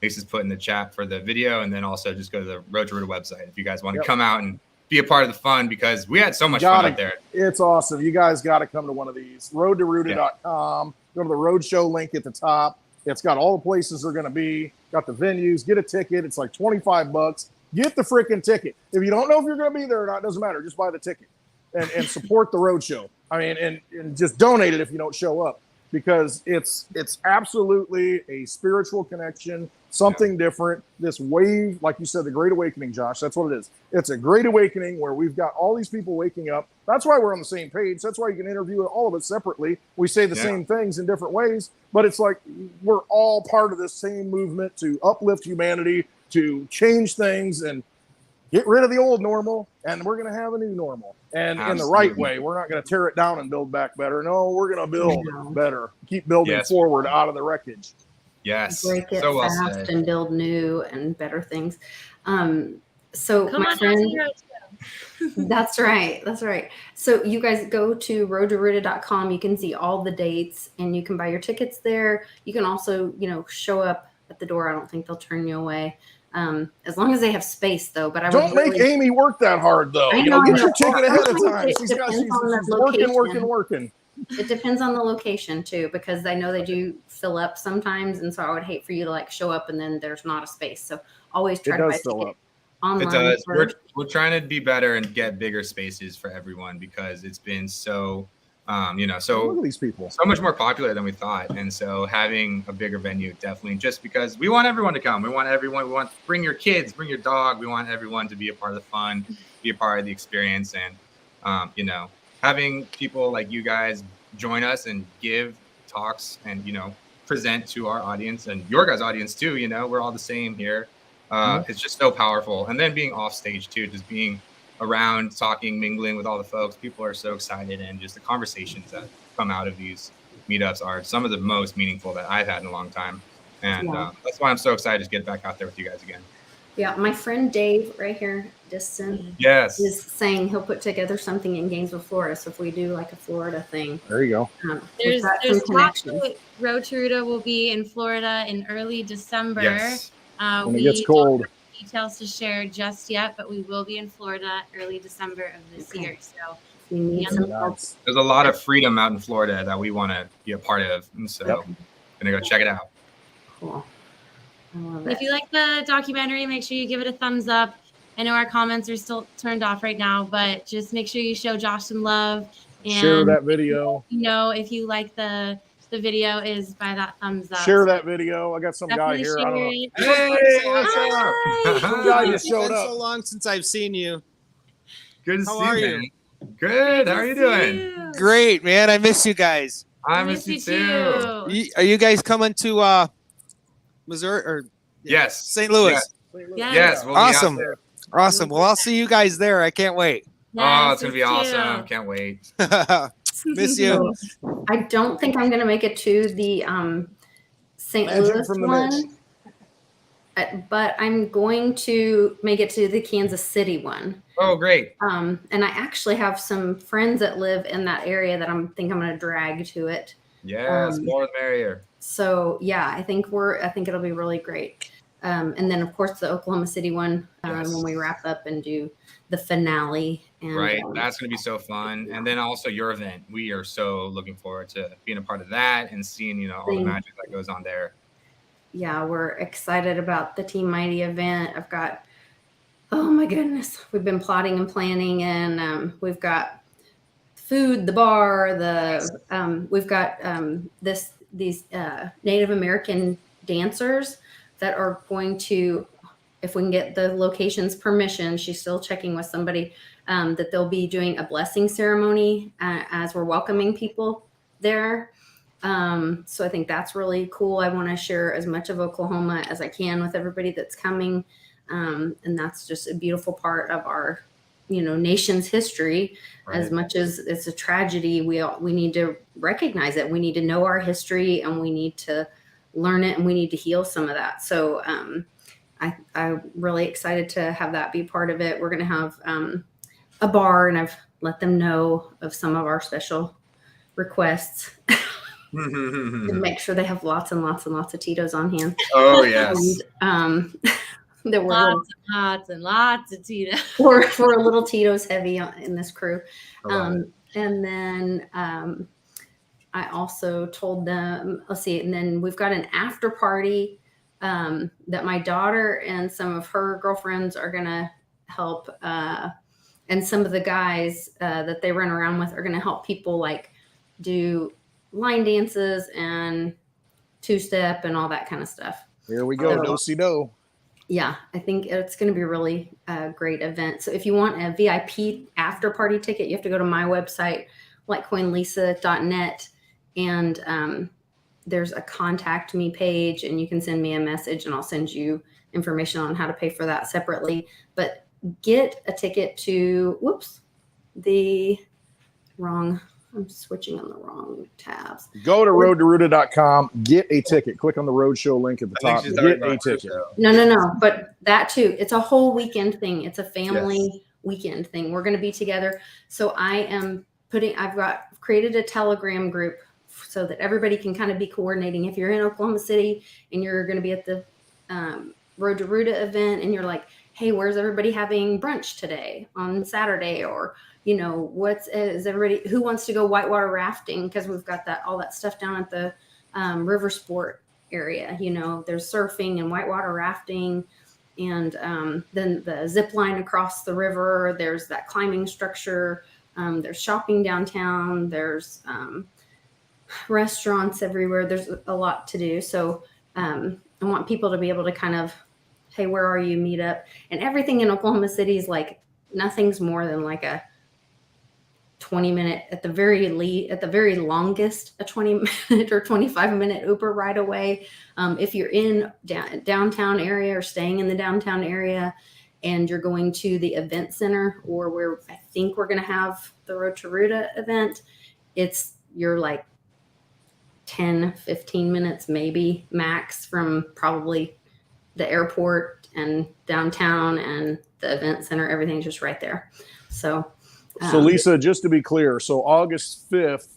Lisa's put in the chat for the video, and then also just go to the Road to Ruta website if you guys want to come out and be a part of the fun, because we had so much fun out there. It's awesome. You guys got to come to one of these. Roadtoruta.com. Go to the Roadshow link at the top. It's got all the places they're going to be. Got the venues. Get a ticket. It's like $25. Get the freaking ticket. If you don't know if you're going to be there or not, doesn't matter. Just buy the ticket and support the Roadshow. I mean, and just donate it if you don't show up, because it's absolutely a spiritual connection, something different. This wave, like you said, the Great Awakening, Josh, that's what it is. It's a Great Awakening where we've got all these people waking up. That's why we're on the same page. That's why you can interview all of us separately. We say the same things in different ways, but it's like we're all part of this same movement to uplift humanity, to change things and get rid of the old normal, and we're going to have a new normal. And in the right way, we're not going to tear it down and build back better. No, we're going to build better. Keep building forward out of the wreckage. Yes. Break it so fast well and build new and better things. So Come my on friend, down to Roadshow. That's right. That's right. So you guys go to roadtoruta.com. You can see all the dates and you can buy your tickets there. You can also, show up at the door. I don't think they'll turn you away. As long as they have space, though. But I don't make Amy work that hard, though. Get your ticket ahead of time. She's working. It depends on the location too, because I know they do fill up sometimes, and so I would hate for you to show up and then there's not a space. So always try to buy tickets online. It does. We're trying to be better and get bigger spaces for everyone, because it's been so. So look at these people. So much more popular than we thought, and so having a bigger venue definitely, just because we want everyone to come. We want to bring your kids, bring your dog. We want everyone to be a part of the fun, be a part of the experience, and having people like you guys join us and give talks and, present to our audience and your guys' audience too. We're all the same here. It's just so powerful. And then being off stage too, just being around, talking, mingling with all the folks. People are so excited, and just the conversations that come out of these meetups are some of the most meaningful that I've had in a long time. And that's why I'm so excited to get back out there with you guys again. Yeah, my friend Dave right here, Distant, yes, is saying he'll put together something in Gainesville, Florida. So if we do like a Florida thing, there you go. There's talk that Road to Ruta will be in Florida in early December. Yes. When it gets cold. Don't have details to share just yet, but we will be in Florida early December of this year. So we need some help. There's a lot of freedom out in Florida that we want to be a part of, and so I'm gonna go check it out. Cool. If you like the documentary, make sure you give it a thumbs up. I know our comments are still turned off right now, but just make sure you show Josh some love and share that video. If you like the video, is by that thumbs up. Share that video. I got some guy here. I don't know. Hey, some guy just showed up. So long since I've seen you. Good to see are you. Man. Good. How are you doing? Great, man. I miss you guys. I miss you too. Are you guys coming to Missouri or yes, St. Louis? Yes. We'll awesome. Awesome. Well, I'll see you guys there. I can't wait. Oh, it's gonna be awesome. Can't wait. Miss you. I don't think I'm gonna make it to the St. Louis one, but I'm going to make it to the Kansas City one. Oh, great. And I actually have some friends that live in that area that I'm gonna drag to it. Yes, more the merrier. So yeah, I think it'll be really great. And then of course the Oklahoma City one when we wrap up and do the finale. And, right, that's going to be so fun. And then also your event. We are so looking forward to being a part of that and seeing all the magic that goes on there. Yeah, we're excited about the Team Mighty event. I've got, oh my goodness, we've been plotting and planning, and we've got food, the bar, we've got these Native American dancers that are going to, if we can get the location's permission, she's still checking with somebody, that they'll be doing a blessing ceremony as we're welcoming people there. So I think that's really cool. I want to share as much of Oklahoma as I can with everybody that's coming. And that's just a beautiful part of our, nation's history. Right. As much as it's a tragedy, we need to recognize it. We need to know our history, and we need to learn it, and we need to heal some of that. So I'm really excited to have that be part of it. We're going to have a bar, and I've let them know of some of our special requests. And make sure they have lots and lots and lots of Tito's on hand. Oh yes. And, there were lots and lots of Tito's. We're a little Tito's heavy in this crew. And then I also told them, and then we've got an after party that my daughter and some of her girlfriends are going to help. And some of the guys that they run around with are going to help people do line dances and two-step and all that kind of stuff. Here we go. Do-si-do. Yeah, I think it's going to be a really great event. So if you want a VIP after party ticket, you have to go to my website, litecoinlisa.net, and there's a contact me page, and you can send me a message, and I'll send you information on how to pay for that separately. But get a ticket to, I'm switching on the wrong tabs. Go to roadtoruta.com, get a ticket. Click on the Roadshow link at the top. Get a ticket. No. But that too, it's a whole weekend thing. It's a family weekend thing. We're going to be together. So I've created a Telegram group so that everybody can kind of be coordinating. If you're in Oklahoma City and you're going to be at the Road to Ruta event, and you're like, hey, where's everybody having brunch today on Saturday? Or is everybody who wants to go whitewater rafting? Because we've got all that stuff down at the river sport area. There's surfing and whitewater rafting, and then the zip line across the river. There's that climbing structure. There's shopping downtown. There's restaurants everywhere. There's a lot to do. So I want people to be able to kind of, hey, where are you? Meet up. And everything in Oklahoma City is nothing's more than 20-minute, at the very longest, a 20-minute or 25-minute Uber ride away. If you're in downtown area or staying in the downtown area and you're going to the event center, or where I think we're going to have the Road to Ruta event, you're like 10, 15 minutes maybe max from probably the airport and downtown and the event center. Everything's just right there. So Lisa, just to be clear, so August 5th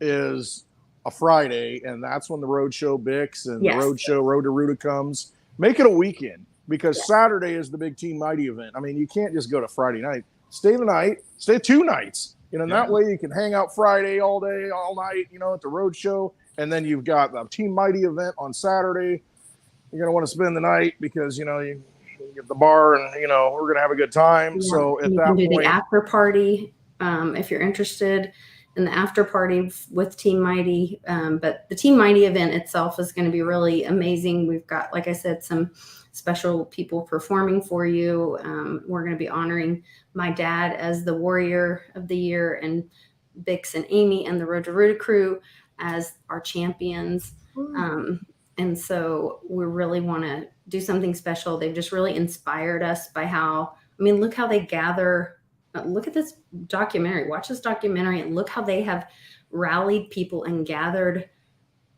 is a Friday, and that's when the Roadshow BIX and yes. the Roadshow Road to Ruta comes. Make it a weekend, because Saturday is the big Team Mighty event. I mean, you can't just go to Friday night. Stay the night, stay 2 nights. That way you can hang out Friday all day, all night, at the Roadshow. And then you've got the Team Mighty event on Saturday. You're going to want to spend the night because, you get the bar and, we're going to have a good time. Yeah. So at that point, you can do the after party if you're interested in the after party with Team Mighty. But the Team Mighty event itself is going to be really amazing. We've got, like I said, some special people performing for you. We're going to be honoring my dad as the Warrior of the Year, and Bix and Amy and the Road to Ruta crew as our champions. And so we really want to do something special. They've just really inspired us by look how they gather. Look at this documentary. Watch this documentary and look how they have rallied people and gathered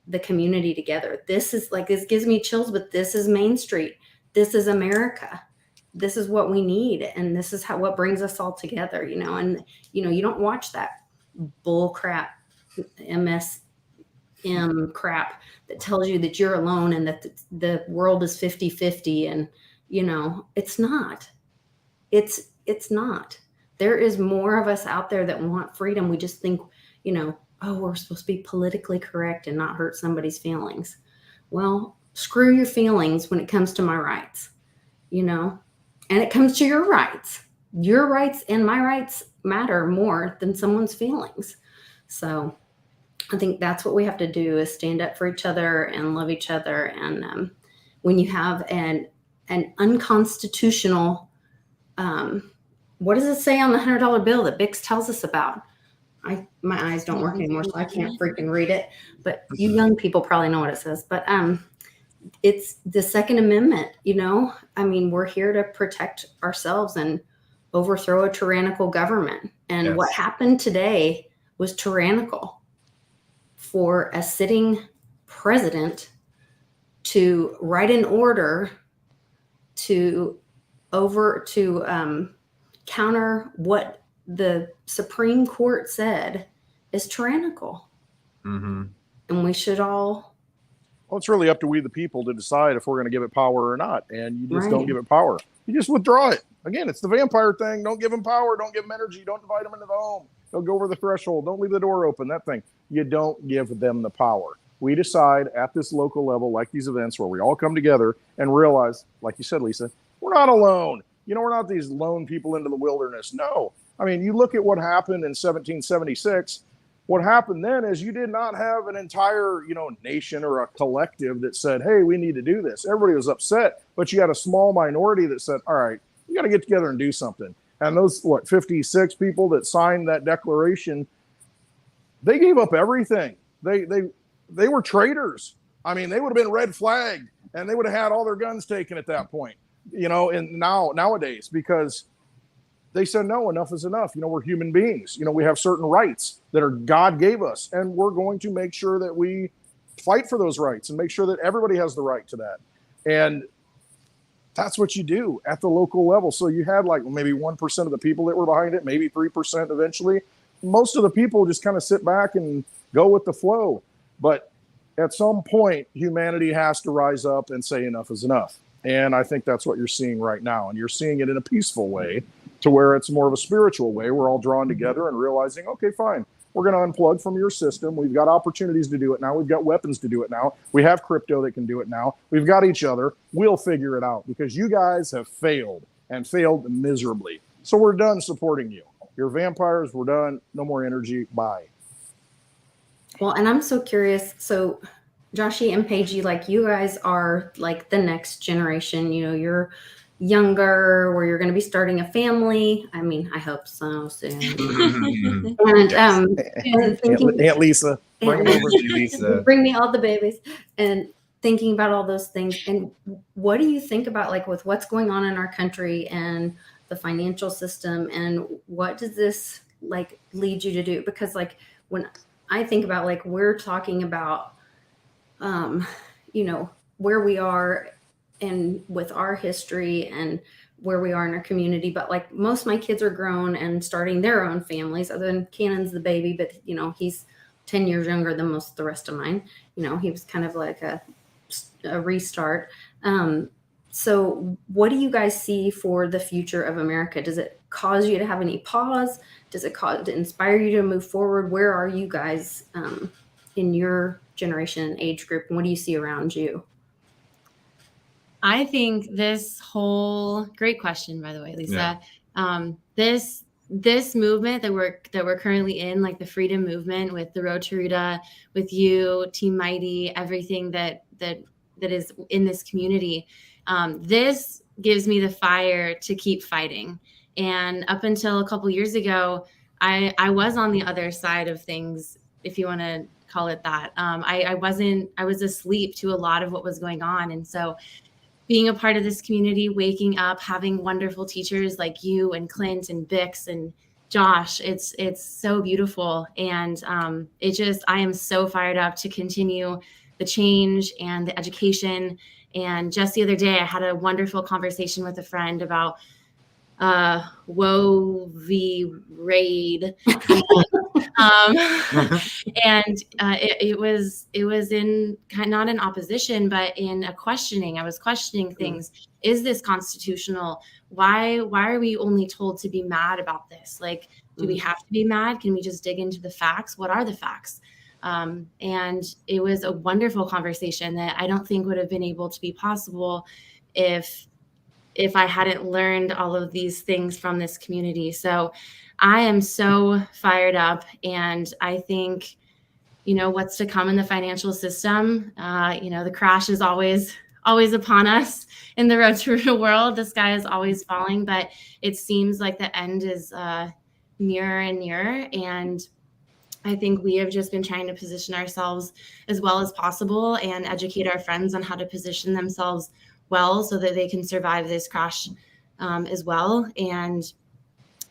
the community together. This gives me chills, but this is Main Street. This is America. This is what we need. And this is what brings us all together, and, you don't watch that bull crap, MSM crap that tells you that you're alone and that the world is 50-50. And, it's not. It's not. There is more of us out there that want freedom. We just think, we're supposed to be politically correct and not hurt somebody's feelings. Well, screw your feelings when it comes to my rights, and it comes to your rights. Your rights and my rights matter more than someone's feelings. So I think that's what we have to do, is stand up for each other and love each other. And when you have an unconstitutional, what does it say on the $100 bill that Bix tells us about? My eyes don't work anymore, so I can't freaking read it. But you young people probably know what it says. But it's the Second Amendment. We're here to protect ourselves and overthrow a tyrannical government. And what happened today was tyrannical. For a sitting president to write an order to counter what the Supreme Court said is tyrannical. Mm-hmm. And we should all. Well, it's really up to we the people to decide if we're going to give it power or not. And you just don't give it power. You just withdraw it. Again, it's the vampire thing. Don't give them power. Don't give them energy. Don't invite them into the home. Don't go over the threshold. Don't leave the door open. That thing. You don't give them the power. We decide at this local level, like these events where we all come together and realize, like you said, Lisa, we're not alone. We're not these lone people into the wilderness. No. You look at what happened in 1776. What happened then is you did not have an entire, nation or a collective that said, hey, we need to do this. Everybody was upset, but you had a small minority that said, all right, we got to get together and do something. And those, 56 people that signed that declaration, they gave up everything. They were traitors. They would have been red flagged, and they would have had all their guns taken at that point, and nowadays, because they said, no, enough is enough. We're human beings. We have certain rights that God gave us, and we're going to make sure that we fight for those rights and make sure that everybody has the right to that. And that's what you do at the local level. So you had maybe 1% of the people that were behind it, maybe 3% eventually. Most of the people just kind of sit back and go with the flow. But at some point, humanity has to rise up and say enough is enough. And I think that's what you're seeing right now. And you're seeing it in a peaceful way, to where it's more of a spiritual way. We're all drawn together and realizing, okay, fine. We're going to unplug from your system. We've got opportunities to do it now. We've got weapons to do it now. We have crypto that can do it now. We've got each other. We'll figure it out, because you guys have failed, and failed miserably. So we're done supporting you. You're vampires. We're done. No more energy. Bye. Well, and I'm so curious. So Joshy and Paigey, you guys are the next generation. You're younger, where you're going to be starting a family. I mean, I hope so soon. And and thinking, Aunt Lisa, bring them over. Lisa. bring me all the babies, and thinking about all those things. And what do you think about, like, with what's going on in our country and the financial system, and what does this like lead you to do? Because like when I think about, like, we're talking about you know, where we are and with our history and where we are in our community, but like most of my kids are grown and starting their own families, other than Cannon's the baby, but you know, he's 10 years younger than most of the rest of mine. You know, he was kind of like a restart. So what do you guys see for the future of America? Does it cause you to have any pause? Does it cause to inspire you to move forward? Where are you guys in your generation and age group? And what do you see around you? I think this whole, great question, by the way, Lisa. Yeah. This movement that we're currently in, like the freedom movement with the Road to Ruta, with you, Team Mighty, everything that is in this community, this gives me the fire to keep fighting. And up until a couple years ago, I was on the other side of things, if you want to call it that. I was asleep to a lot of what was going on. And so being a part of this community, waking up, having wonderful teachers like you and Clint and Bix and Josh, it's so beautiful. And I am so fired up to continue the change and the education. And just the other day, I had a wonderful conversation with a friend about Woe v. Raid. And it was in not in opposition, but in a questioning. I was questioning things. Is this constitutional? Why are we only told to be mad about this? Like, do we have to be mad? Can we just dig into the facts? What are the facts? And it was a wonderful conversation that I don't think would have been able to be possible if I hadn't learned all of these things from this community. So I am so fired up, and I think, what's to come in the financial system, the crash is always upon us in the Road to Ruta world. The sky is always falling, but it seems like the end is nearer and nearer. And I think we have just been trying to position ourselves as well as possible and educate our friends on how to position themselves well so that they can survive this crash as well. And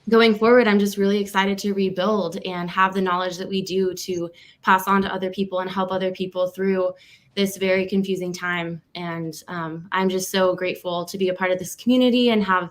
going forward, I'm just really excited to rebuild and have the knowledge that we do to pass on to other people and help other people through this very confusing time. And I'm just so grateful to be a part of this community and have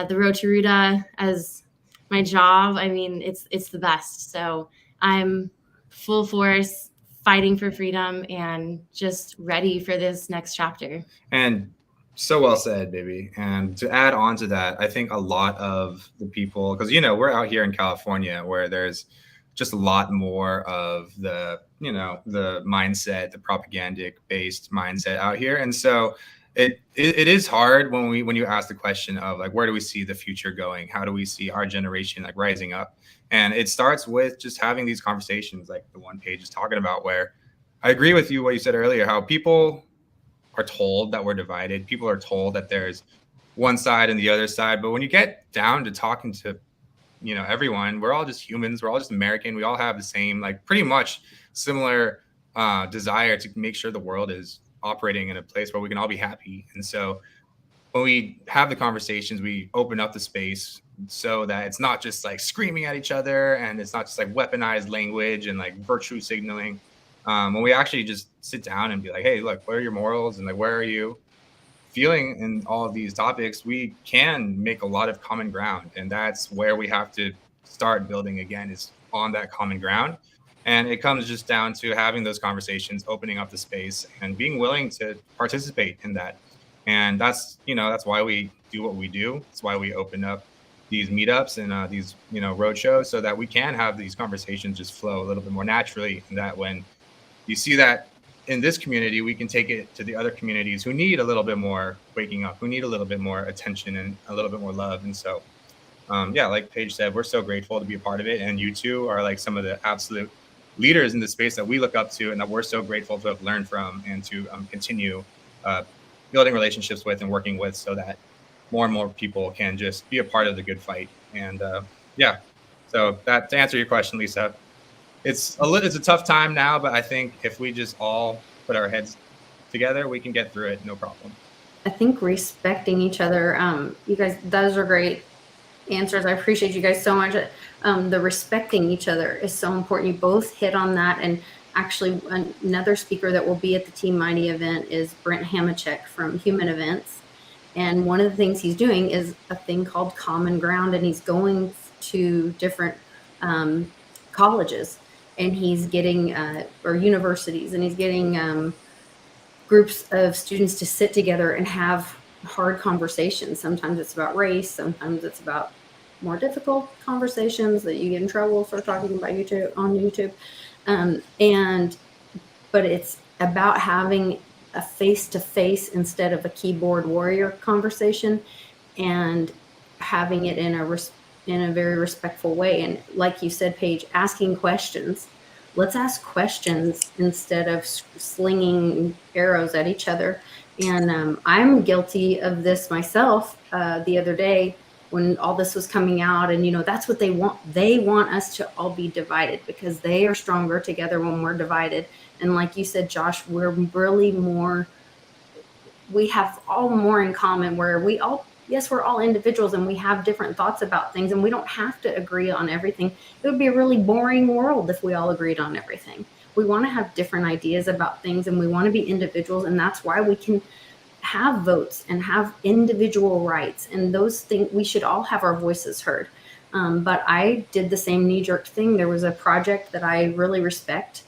the Road to Ruta as my job. I mean, it's the best. So I'm full force fighting for freedom and just ready for this next chapter. And so well said, baby. And to add on to that, I think a lot of the people, because, we're out here in California where there's just a lot more of the, the mindset, the propagandic based mindset out here. And so it is hard when you ask the question of, like, where do we see the future going? How do we see our generation like rising up? And it starts with just having these conversations like the one Paige is talking about, where I agree with you, what you said earlier, how people are told that we're divided. People are told that there's one side and the other side. But when you get down to talking to, everyone, we're all just humans. We're all just American. We all have the same, like, pretty much similar desire to make sure the world is operating in a place where we can all be happy. And so when we have the conversations, we open up the space so that it's not just like screaming at each other, and it's not just like weaponized language and like virtue signaling. When we actually just sit down and be like, hey, look, what are your morals? And like, where are you feeling in all of these topics? We can make a lot of common ground. And that's where we have to start building again, is on that common ground. And it comes just down to having those conversations, opening up the space and being willing to participate in that. And that's why we do what we do. That's why we open up these meetups and these, road shows, so that we can have these conversations just flow a little bit more naturally. And that when you see that in this community, we can take it to the other communities who need a little bit more waking up, who need a little bit more attention and a little bit more love. And so, like Paige said, we're so grateful to be a part of it. And you two are like some of the absolute leaders in the space that we look up to and that we're so grateful to have learned from and to continue building relationships with and working with, so that more and more people can just be a part of the good fight. And yeah, so that to answer your question, Lisa, it's a tough time now, but I think if we just all put our heads together, we can get through it, no problem. I think respecting each other, you guys, those are great answers. I appreciate you guys so much. The respecting each other is so important. You both hit on that. And actually, another speaker that will be at the Team Mighty event is Brent Hamachek from Human Events. And one of the things he's doing is a thing called Common Ground, and he's going to different colleges, and he's getting or universities, and he's getting groups of students to sit together and have hard conversations. Sometimes it's about race, sometimes it's about more difficult conversations that you get in trouble for talking about on YouTube. But it's about having a face-to-face instead of a keyboard warrior conversation, and having it in a very respectful way. And like you said, Paige, asking questions. Let's ask questions instead of slinging arrows at each other. And I'm guilty of this myself. The other day when all this was coming out, and that's what they want. They want us to all be divided because they are stronger together when we're divided. And like you said, Josh, we're really we have all more in common, where we're all individuals and we have different thoughts about things, and we don't have to agree on everything. It would be a really boring world if we all agreed on everything. We want to have different ideas about things, and we want to be individuals, and that's why we can have votes and have individual rights, and those things, we should all have our voices heard. But I did the same knee-jerk thing. There was a project that I really respect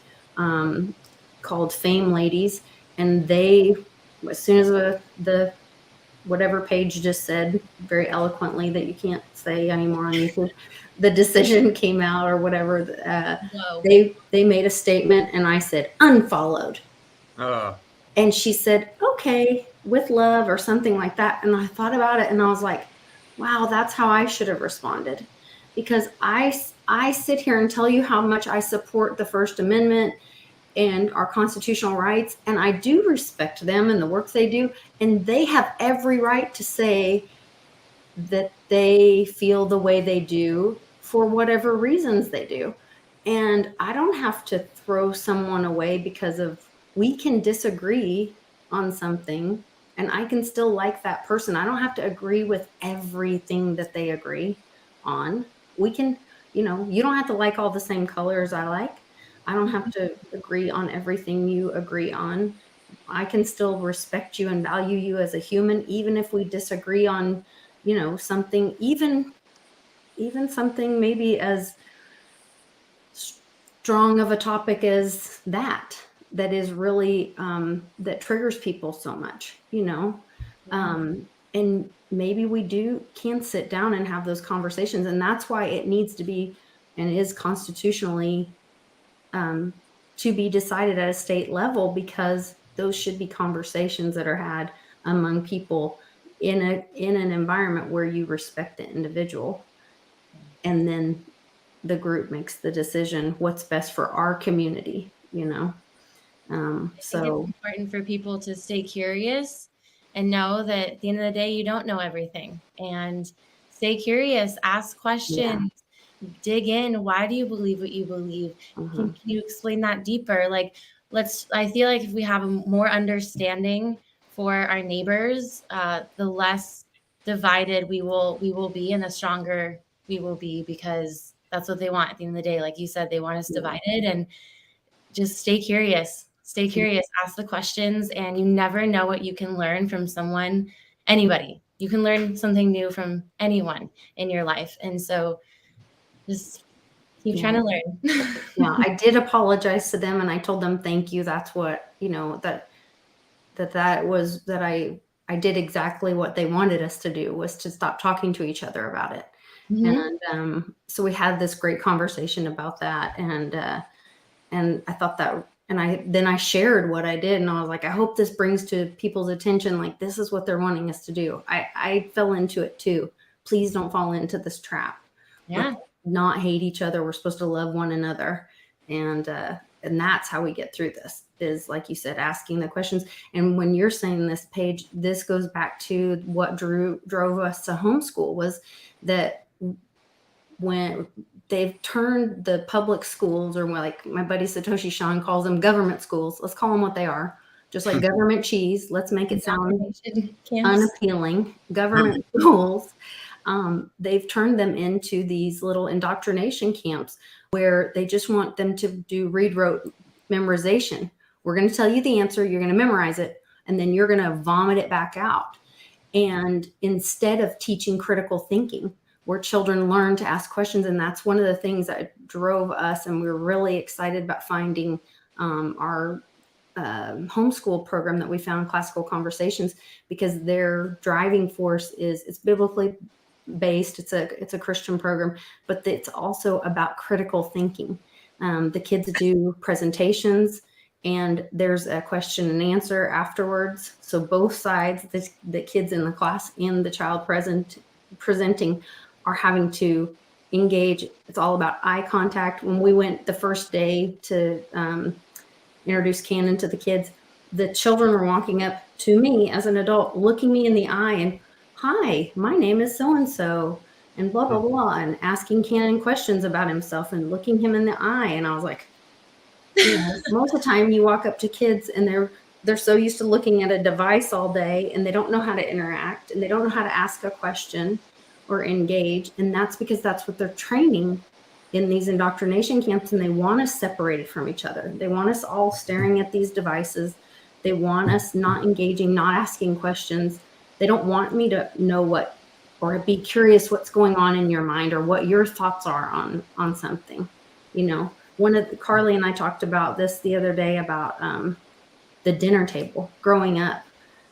called Fame Ladies, and they, as soon as the whatever Paige just said very eloquently that you can't say anymore on YouTube, the decision came out or whatever, they made a statement, and I said unfollowed. And she said, okay, with love, or something like that. And I thought about it, and I was like, wow, that's how I should have responded. Because I sit here and tell you how much I support the First Amendment and our constitutional rights, and I do respect them and the work they do, and they have every right to say that they feel the way they do for whatever reasons they do. And I don't have to throw someone away because we can disagree on something, and I can still like that person. I don't have to agree with everything that they agree on. We can, you don't have to like all the same colors I like. I don't have to agree on everything you agree on. I can still respect you and value you as a human, even if we disagree on, something, even something maybe as strong of a topic as that is really, that triggers people so much, and maybe we can sit down and have those conversations. And that's why it needs to be, and is constitutionally to be decided at a state level, because those should be conversations that are had among people in an environment where you respect the individual, and then the group makes the decision what's best for our community. So it's important for people to stay curious and know that at the end of the day, you don't know everything, and stay curious, ask questions. Dig in. Why do you believe what you believe? Can you explain that deeper? I feel like if we have a more understanding for our neighbors, the less divided we will be, and the stronger we will be, because that's what they want at the end of the day. Like you said, they want us divided. And just stay curious, ask the questions, and you never know what you can learn from anybody. You can learn something new from anyone in your life. And so just keep trying to learn. I did apologize to them, and I told them thank you. That's what, I did exactly what they wanted us to do, was to stop talking to each other about it. And so we had this great conversation about that, and I thought that, and I shared what I did, and I was like, I hope this brings to people's attention, like, this is what they're wanting us to do. I fell into it too. Please don't fall into this trap. Yeah. Not hate each other. We're supposed to love one another, and that's how we get through this. is, like you said, asking the questions. And when you're saying this, Paige, this goes back to what drove us to homeschool, was that when they've turned the public schools, or like my buddy Satoshi Shon calls them, government schools. Let's call them what they are. Just like government cheese. Let's make it sound unappealing. Government schools. They've turned them into these little indoctrination camps where they just want them to do read, wrote, memorization. We're going to tell you the answer. You're going to memorize it, and then you're going to vomit it back out. And instead of teaching critical thinking, where children learn to ask questions. And that's one of the things that drove us. And we were really excited about finding our homeschool program that we found, Classical Conversations, because their driving force is, it's biblically based. It's a Christian program, but it's also about critical thinking. The kids do presentations, and there's a question and answer afterwards. So both sides, the kids in the class and the child presenting, are having to engage. It's all about eye contact. When we went the first day to introduce Canon to the kids, the children were walking up to me as an adult, looking me in the eye and, "Hi, my name is so-and-so," and blah, blah, blah, and asking Canon questions about himself and looking him in the eye. And I was like, most of the time you walk up to kids and they're so used to looking at a device all day, and they don't know how to interact, and they don't know how to ask a question or engage. And that's because that's what they're training in these indoctrination camps, and they want us separated from each other. They want us all staring at these devices. They want us not engaging, not asking questions. They don't want me to know what, or be curious what's going on in your mind, or what your thoughts are on something. You know, Carly and I talked about this the other day about the dinner table growing up.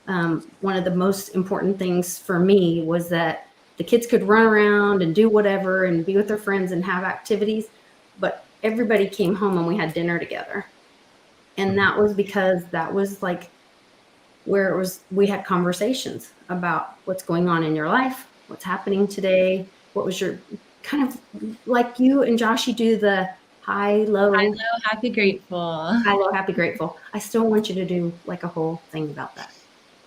One of the most important things for me was that the kids could run around and do whatever and be with their friends and have activities, but everybody came home and we had dinner together. And that was because that was like where it was, we had conversations about what's going on in your life, what's happening today, what was your kind of, like you and Joshy do the high, low, happy, grateful. High, low, happy, grateful. I still want you to do like a whole thing about that.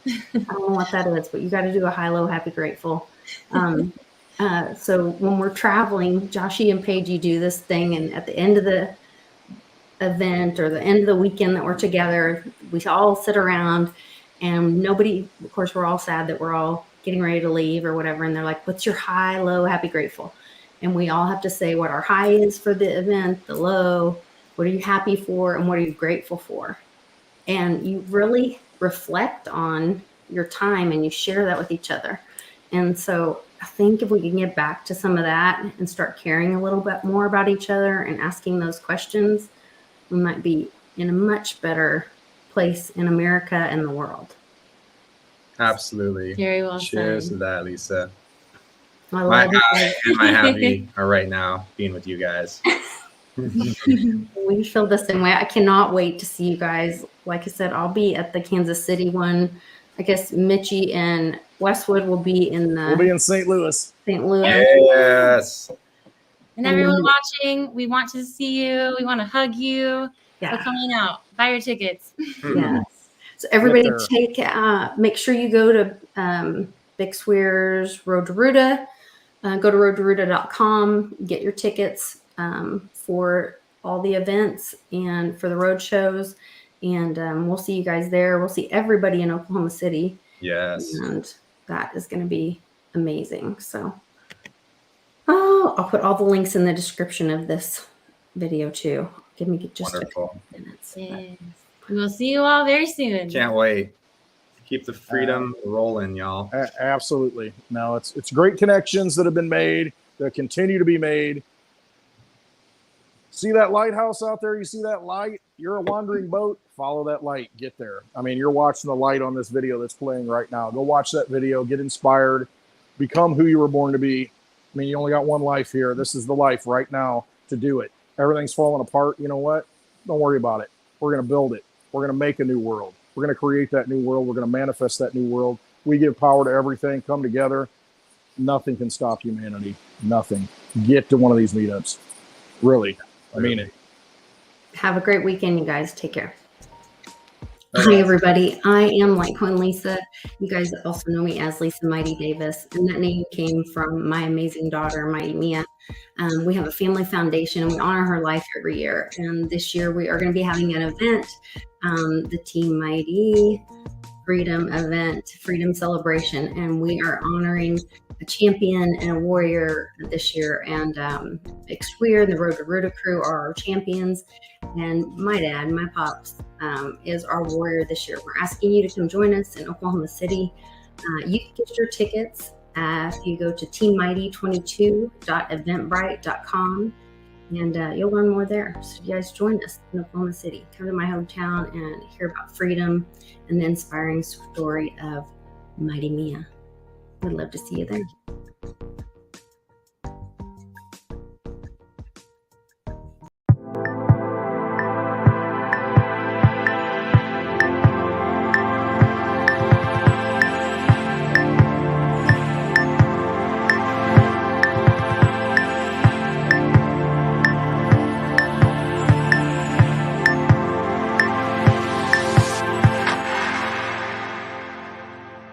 I don't know what that is, but you got to do a high, low, happy, grateful. So when we're traveling, Joshy and Paige, you do this thing, and at the end of the event or the end of the weekend that we're together, we all sit around, and nobody, of course, we're all sad that we're all getting ready to leave or whatever. And they're like, "What's your high, low, happy, grateful?" And we all have to say what our high is for the event, the low, what are you happy for, and what are you grateful for? And you really reflect on your time and you share that with each other. And so I think if we can get back to some of that and start caring a little bit more about each other and asking those questions, we might be in a much better place in America and the world. Absolutely. Very well Cheers said. to that, Lisa. I My love you high guys. and my happy are right now being with you guys. We feel the same way. I cannot wait to see you guys. Like I said, I'll be at the Kansas City one. I guess Mitchie and Westwood will be in We'll be the in St. Louis. St. Louis. Yes. And everyone watching, we want to see you. We want to hug you. So Yeah. come on out. Buy your tickets. Yes. So everybody there. make sure you go to BIX WEIR's Road to Ruta. Go to roadtoruta.com, get your tickets for all the events and for the road shows. And we'll see you guys there. We'll see everybody in Oklahoma City. Yes. And that is going to be amazing. So I'll put all the links in the description of this video too. Give me just Wonderful. a few minutes. Yes. We will see you all very soon. Can't wait. Keep the freedom rolling, y'all. Absolutely. No, it's great connections that have been made, that continue to be made. See that lighthouse out there? You see that light? You're a wandering boat. Follow that light. Get there. I mean, you're watching the light on this video that's playing right now. Go watch that video. Get inspired. Become who you were born to be. I mean, you only got one life here. This is the life right now to do it. Everything's falling apart. You know what? Don't worry about it. We're going to build it. We're going to make a new world. We're going to create that new world. We're going to manifest that new world. We give power to everything. Come together. Nothing can stop humanity. Nothing. Get to one of these meetups. Really. I mean it. Have a great weekend, you guys. Take care. Hi, everybody. I am Litecoin Lisa. You guys also know me as Lisa Mighty Davis, and that name came from my amazing daughter, Mighty Mia. We have a family foundation, and we honor her life every year. And this year, we are going to be having an event, the Team Mighty Freedom event, Freedom Celebration, and we are honoring a champion and a warrior this year. And BIX and the Road to Ruta crew are our champions. And my dad, my pops, is our warrior this year. We're asking you to come join us in Oklahoma City. You can get your tickets if you go to teammighty22.eventbrite.com, and you'll learn more there. So you guys join us in Oklahoma City. Come to my hometown and hear about freedom and the inspiring story of Mighty Mia. We'd love to see you there.